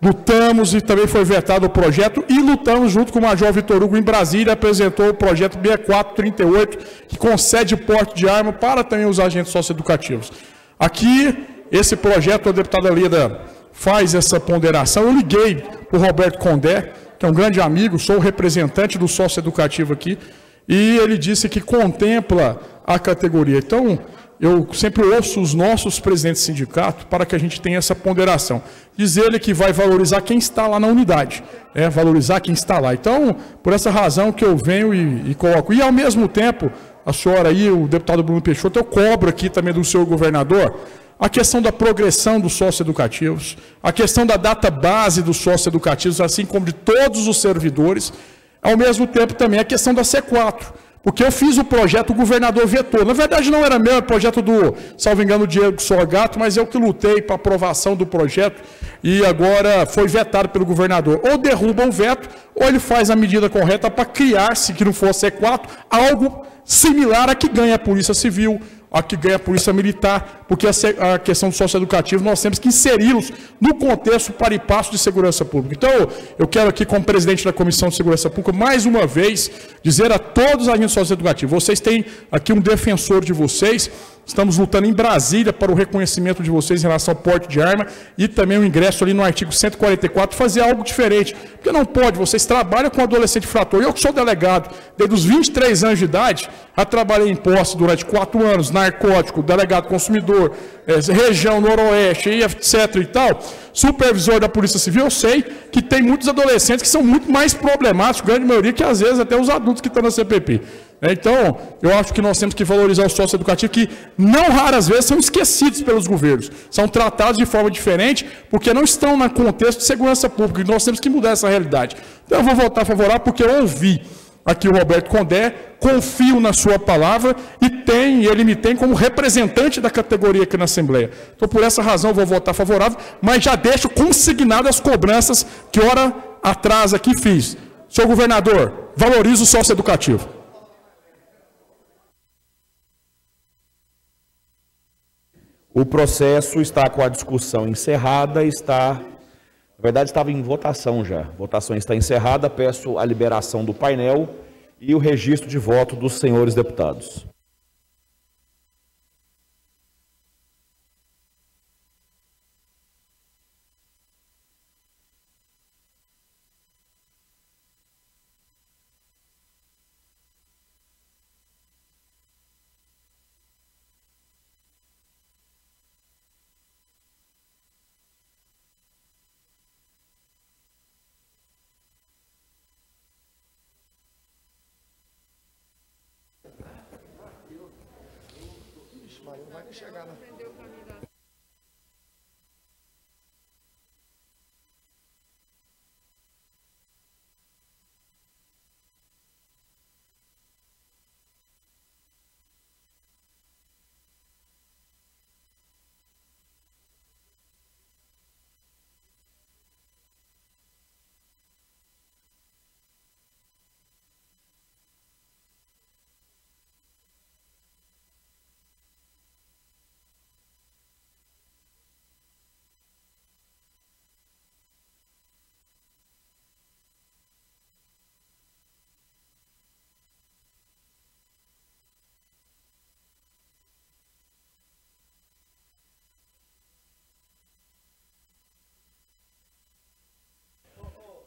lutamos e também foi vetado o projeto e lutamos junto com o Major Vitor Hugo em Brasília, apresentou o projeto 6438, que concede porte de arma para também os agentes socioeducativos. Aqui, esse projeto, a deputada Leda faz essa ponderação. Eu liguei para o Roberto Condé, que é um grande amigo, sou o representante do socioeducativo aqui, e ele disse que contempla a categoria. Então, eu sempre ouço os nossos presidentes de sindicato para que a gente tenha essa ponderação. Diz ele que vai valorizar quem está lá na unidade, valorizar quem está lá. Então, por essa razão que eu venho e coloco. E, ao mesmo tempo, a senhora aí, o deputado Bruno Peixoto, eu cobro aqui também do senhor governador a questão da progressão dos socioeducativos, a questão da data base dos socioeducativos, assim como de todos os servidores, ao mesmo tempo também a questão da C4, porque eu fiz o projeto, o governador vetou. Na verdade não era meu, era projeto do, salvo engano, Diego Sorgato, mas eu que lutei para a aprovação do projeto e agora foi vetado pelo governador. Ou derruba o veto, ou ele faz a medida correta para criar, se que não for C4, algo similar a que ganha a Polícia Civil, a que ganha a Polícia Militar, porque a questão do socioeducativo nós temos que inseri-los no contexto para e passo de segurança pública. Então, eu quero aqui, como presidente da Comissão de Segurança Pública, mais uma vez, dizer a todos os agentes socioeducativos, vocês têm aqui um defensor de vocês, estamos lutando em Brasília para o reconhecimento de vocês em relação ao porte de arma e também o ingresso ali no artigo 144, fazer algo diferente. Porque não pode, vocês trabalham com adolescente infrator. Eu que sou delegado, desde os 23 anos de idade, já trabalhei em posse durante 4 anos, narcótico, delegado consumidor, região noroeste, etc. e tal, supervisor da Polícia Civil, eu sei que tem muitos adolescentes que são muito mais problemáticos, grande maioria, que às vezes até os adultos que estão na CPP. Então, eu acho que nós temos que valorizar o socioeducativo, que não raras vezes são esquecidos pelos governos, são tratados de forma diferente, porque não estão no contexto de segurança pública, e nós temos que mudar essa realidade. Então, eu vou votar favorável, porque eu ouvi aqui o Roberto Condé, confio na sua palavra, e ele me tem como representante da categoria aqui na Assembleia. Então, por essa razão, eu vou votar favorável, mas já deixo consignado as cobranças que hora atrás aqui fiz. Senhor governador, valorize o socioeducativo. O processo está com a discussão encerrada, na verdade estava em votação já. A votação está encerrada, peço a liberação do painel e o registro de voto dos senhores deputados.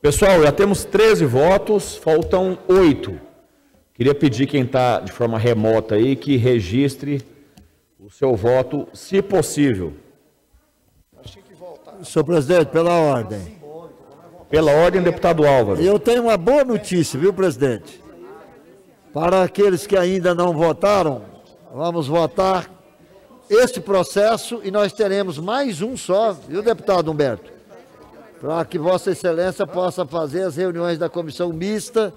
Pessoal, já temos 13 votos, faltam 8. Queria pedir quem está de forma remota aí que registre o seu voto, se possível. Senhor presidente, pela ordem. Pela ordem, deputado Álvaro. Eu tenho uma boa notícia, viu, presidente? Para aqueles que ainda não votaram, vamos votar esse processo e nós teremos mais um só, viu, deputado Humberto? Para que Vossa Excelência possa fazer as reuniões da comissão mista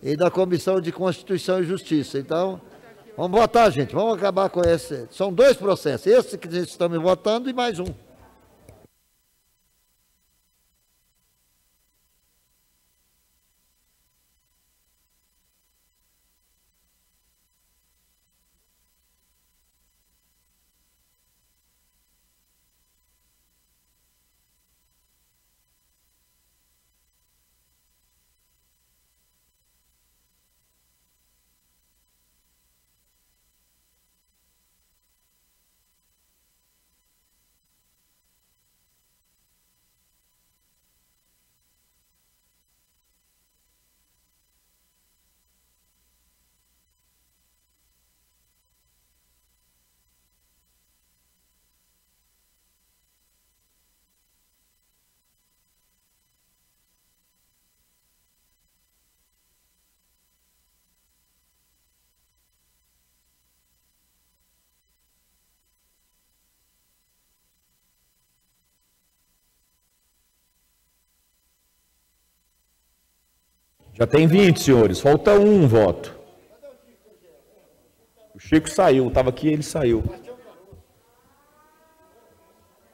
e da comissão de Constituição e Justiça. Então, vamos votar, gente, vamos acabar com esse. São dois processos, esse que estamos votando e mais um. Já tem 20, senhores. Falta um voto. O Chico saiu. Estava aqui, ele saiu.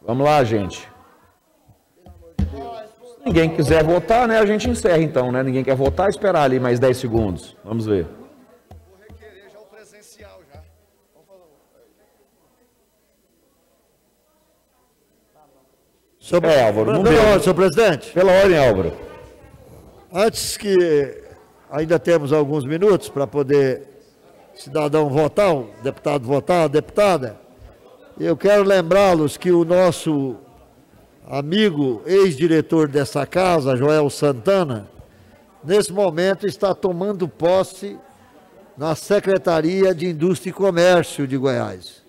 Vamos lá, gente. Se ninguém quiser votar, né, a gente encerra então, né? Ninguém quer votar, esperar ali mais 10 segundos. Vamos ver. Vou requerer já o presencial já. Álvaro, não deu. Senhor presidente. Pela ordem, Álvaro. Antes que ainda temos alguns minutos para poder cidadão votar, o deputado votar, a deputada, eu quero lembrá-los que o nosso amigo, ex-diretor dessa casa, Joel Santana, nesse momento está tomando posse na Secretaria de Indústria e Comércio de Goiás.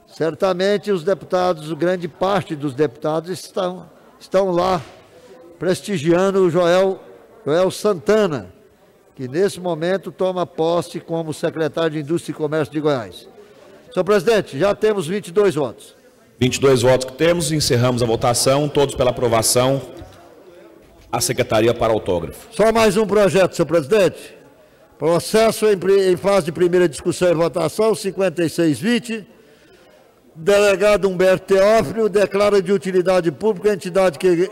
Certamente os deputados, grande parte dos deputados estão lá prestigiando o Joel Santana, que nesse momento toma posse como secretário de Indústria e Comércio de Goiás. Senhor presidente, já temos 22 votos. 22 votos que temos, encerramos a votação, todos pela aprovação, a secretaria para autógrafo. Só mais um projeto, senhor presidente. Processo em fase de primeira discussão e votação, 5620. Delegado Humberto Teófilo declara de utilidade pública a entidade que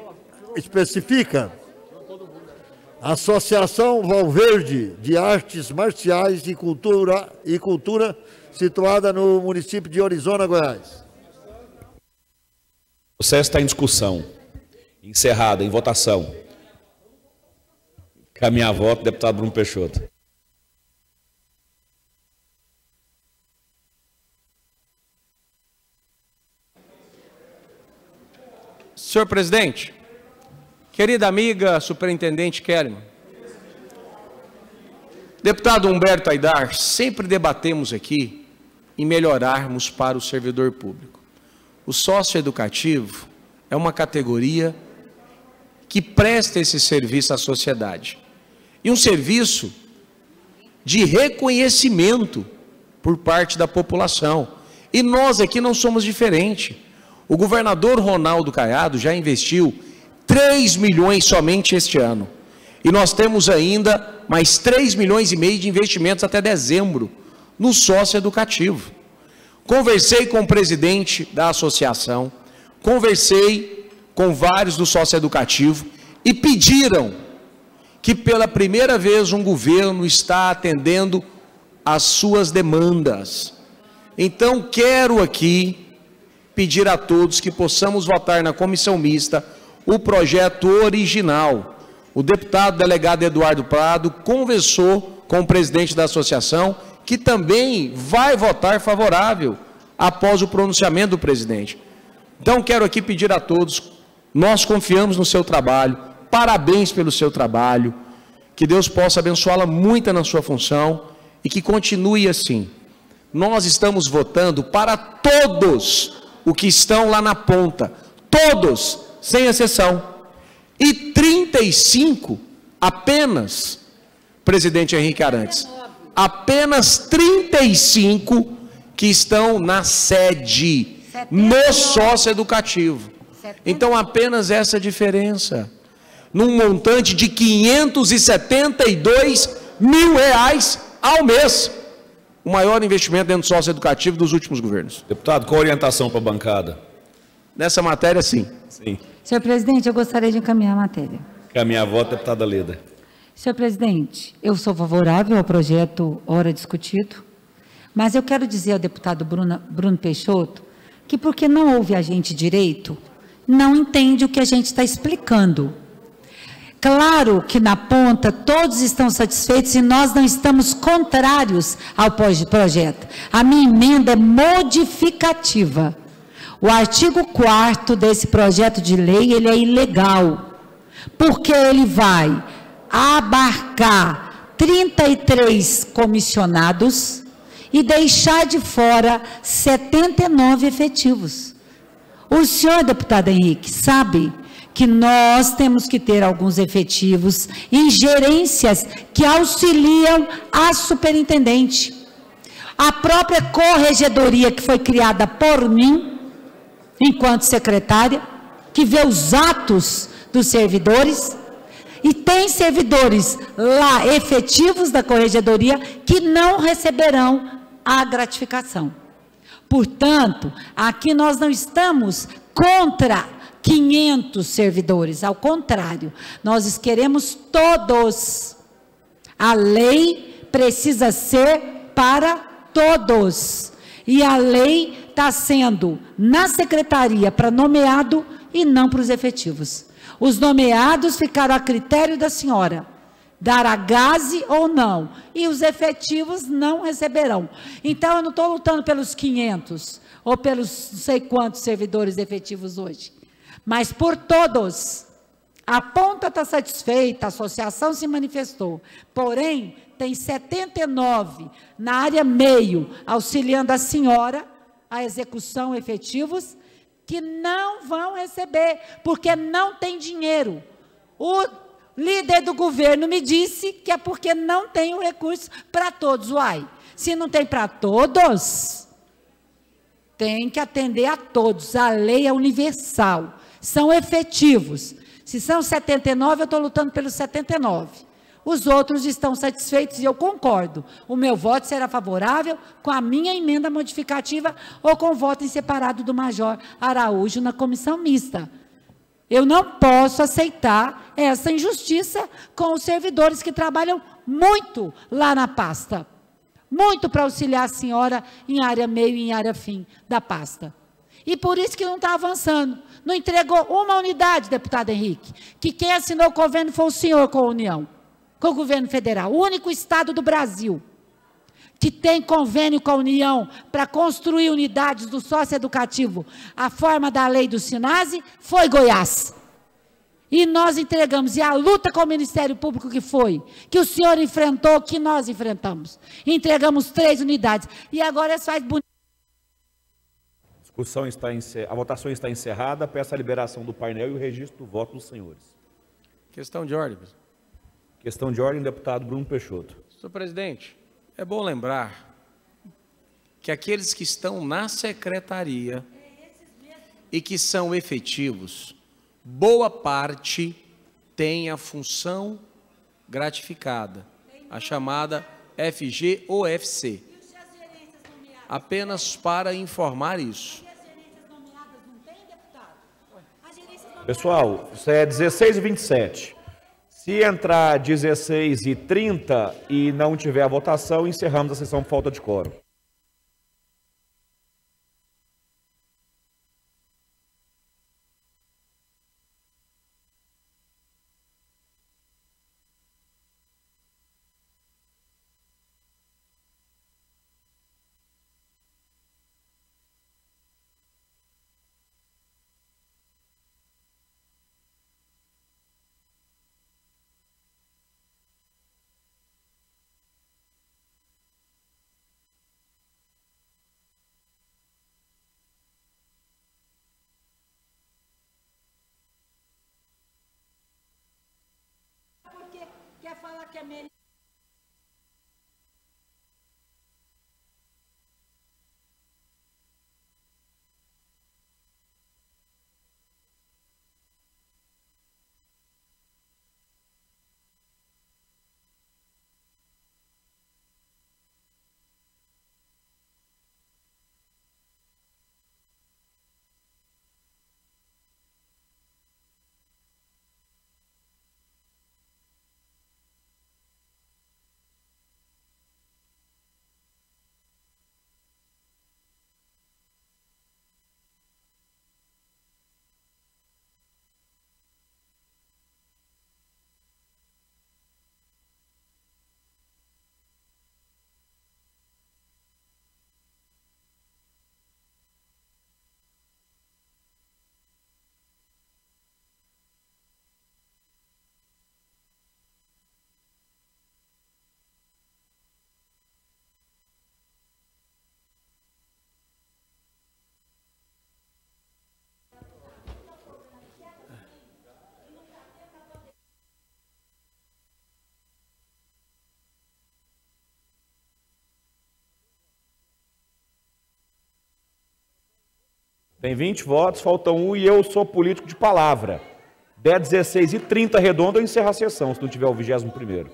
especifica Associação Valverde de Artes Marciais e Cultura, situada no município de Orizona, Goiás. O processo está em discussão, encerrado, em votação. Caminhar voto, deputado Bruno Peixoto. Senhor presidente, querida amiga superintendente Kelly, deputado Humberto Aidar, sempre debatemos aqui em melhorarmos para o servidor público. O sócio educativo é uma categoria que presta esse serviço à sociedade. E um serviço de reconhecimento por parte da população. E nós aqui não somos diferentes. O governador Ronaldo Caiado já investiu 3 milhões somente este ano. E nós temos ainda mais 3 milhões e meio de investimentos até dezembro no sócio educativo. Conversei com o presidente da associação, conversei com vários do sócio educativo e pediram que pela primeira vez um governo está atendendo às suas demandas. Então quero aqui pedir a todos que possamos votar na comissão mista o projeto original. O deputado delegado Eduardo Prado conversou com o presidente da associação, que também vai votar favorável após o pronunciamento do presidente. Então quero aqui pedir a todos, nós confiamos no seu trabalho, parabéns pelo seu trabalho, que Deus possa abençoá-la muito na sua função e que continue assim. Nós estamos votando para todos os que estão lá na ponta, todos, sem exceção. E 35 apenas, presidente Henrique Arantes, apenas 35 que estão na sede, no sócio-educativo. Então, apenas essa diferença, num montante de R$ 572 mil ao mês, o maior investimento dentro do sócio-educativo dos últimos governos. Deputado, qual a orientação para a bancada? Nessa matéria, sim. Sim. Senhor presidente, eu gostaria de encaminhar a matéria. Caminhar a voto, deputada Leda. Senhor presidente, eu sou favorável ao projeto ora discutido, mas eu quero dizer ao deputado Bruno Peixoto que, porque não ouve a gente direito, não entende o que a gente está explicando. Claro que na ponta todos estão satisfeitos e nós não estamos contrários ao projeto. A minha emenda é modificativa. O artigo 4º desse projeto de lei, ele é ilegal, porque ele vai abarcar 33 comissionados e deixar de fora 79 efetivos. O senhor, deputado Henrique, sabe que nós temos que ter alguns efetivos em gerências que auxiliam a superintendente. A própria corregedoria que foi criada por mim, enquanto secretária, que vê os atos dos servidores, e tem servidores lá efetivos da corregedoria que não receberão a gratificação. Portanto, aqui nós não estamos contra 500 servidores, ao contrário, nós queremos todos. A lei precisa ser para todos. E a lei está sendo na secretaria para nomeado e não para os efetivos. Os nomeados ficaram a critério da senhora, dar a gaze ou não, e os efetivos não receberão. Então, eu não estou lutando pelos 500, ou pelos não sei quantos servidores efetivos hoje, mas por todos. A ponta está satisfeita, a associação se manifestou, porém, tem 79 na área meio, auxiliando a senhora, a execução efetivos, que não vão receber, porque não tem dinheiro. O líder do governo me disse que é porque não tem o recurso para todos. Uai, se não tem para todos, tem que atender a todos. A lei é universal, são efetivos. Se são 79, eu estou lutando pelos 79. Os outros estão satisfeitos e eu concordo. O meu voto será favorável com a minha emenda modificativa ou com o voto em separado do Major Araújo na comissão mista. Eu não posso aceitar essa injustiça com os servidores que trabalham muito lá na pasta. Muito para auxiliar a senhora em área meio e em área fim da pasta. E por isso que não está avançando. Não entregou uma unidade, deputado Henrique, que quem assinou o convênio foi o senhor com a União, com o governo federal. O único estado do Brasil que tem convênio com a União para construir unidades do sócio-educativo, a forma da lei do SINASE, foi Goiás. E nós entregamos, e a luta com o Ministério Público que foi, que o senhor enfrentou, que nós enfrentamos. Entregamos 3 unidades. E agora faz bonito. A votação está encerrada. Peço a liberação do painel e o registro do voto dos senhores. Questão de ordem. Questão de ordem, deputado Bruno Peixoto. Senhor presidente, é bom lembrar que aqueles que estão na secretaria e que são efetivos, boa parte tem a função gratificada, a chamada FG ou FC. Apenas para informar isso. Pessoal, isso é 16h27. Se entrar 16h30 e não tiver a votação, encerramos a sessão por falta de quórum. falar que é melhor. Tem 20 votos, falta 1 e eu sou político de palavra. 10, 16 e 30 redondo, eu encerro a sessão, se não tiver o 21º.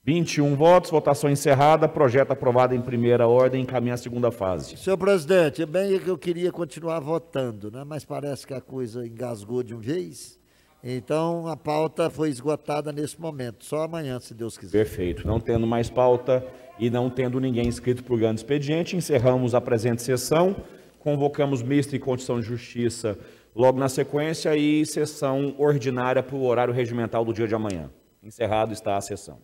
(21 votos, votação encerrada, projeto aprovado em primeira ordem, encaminha a segunda fase. Senhor presidente, bem que eu queria continuar votando, né? Mas parece que a coisa engasgou de uma vez. Então, a pauta foi esgotada nesse momento, só amanhã, se Deus quiser. Perfeito. Não tendo mais pauta e não tendo ninguém inscrito por grande expediente, encerramos a presente sessão, convocamos ministro e Constituição de Justiça logo na sequência e sessão ordinária para o horário regimental do dia de amanhã. Encerrado está a sessão.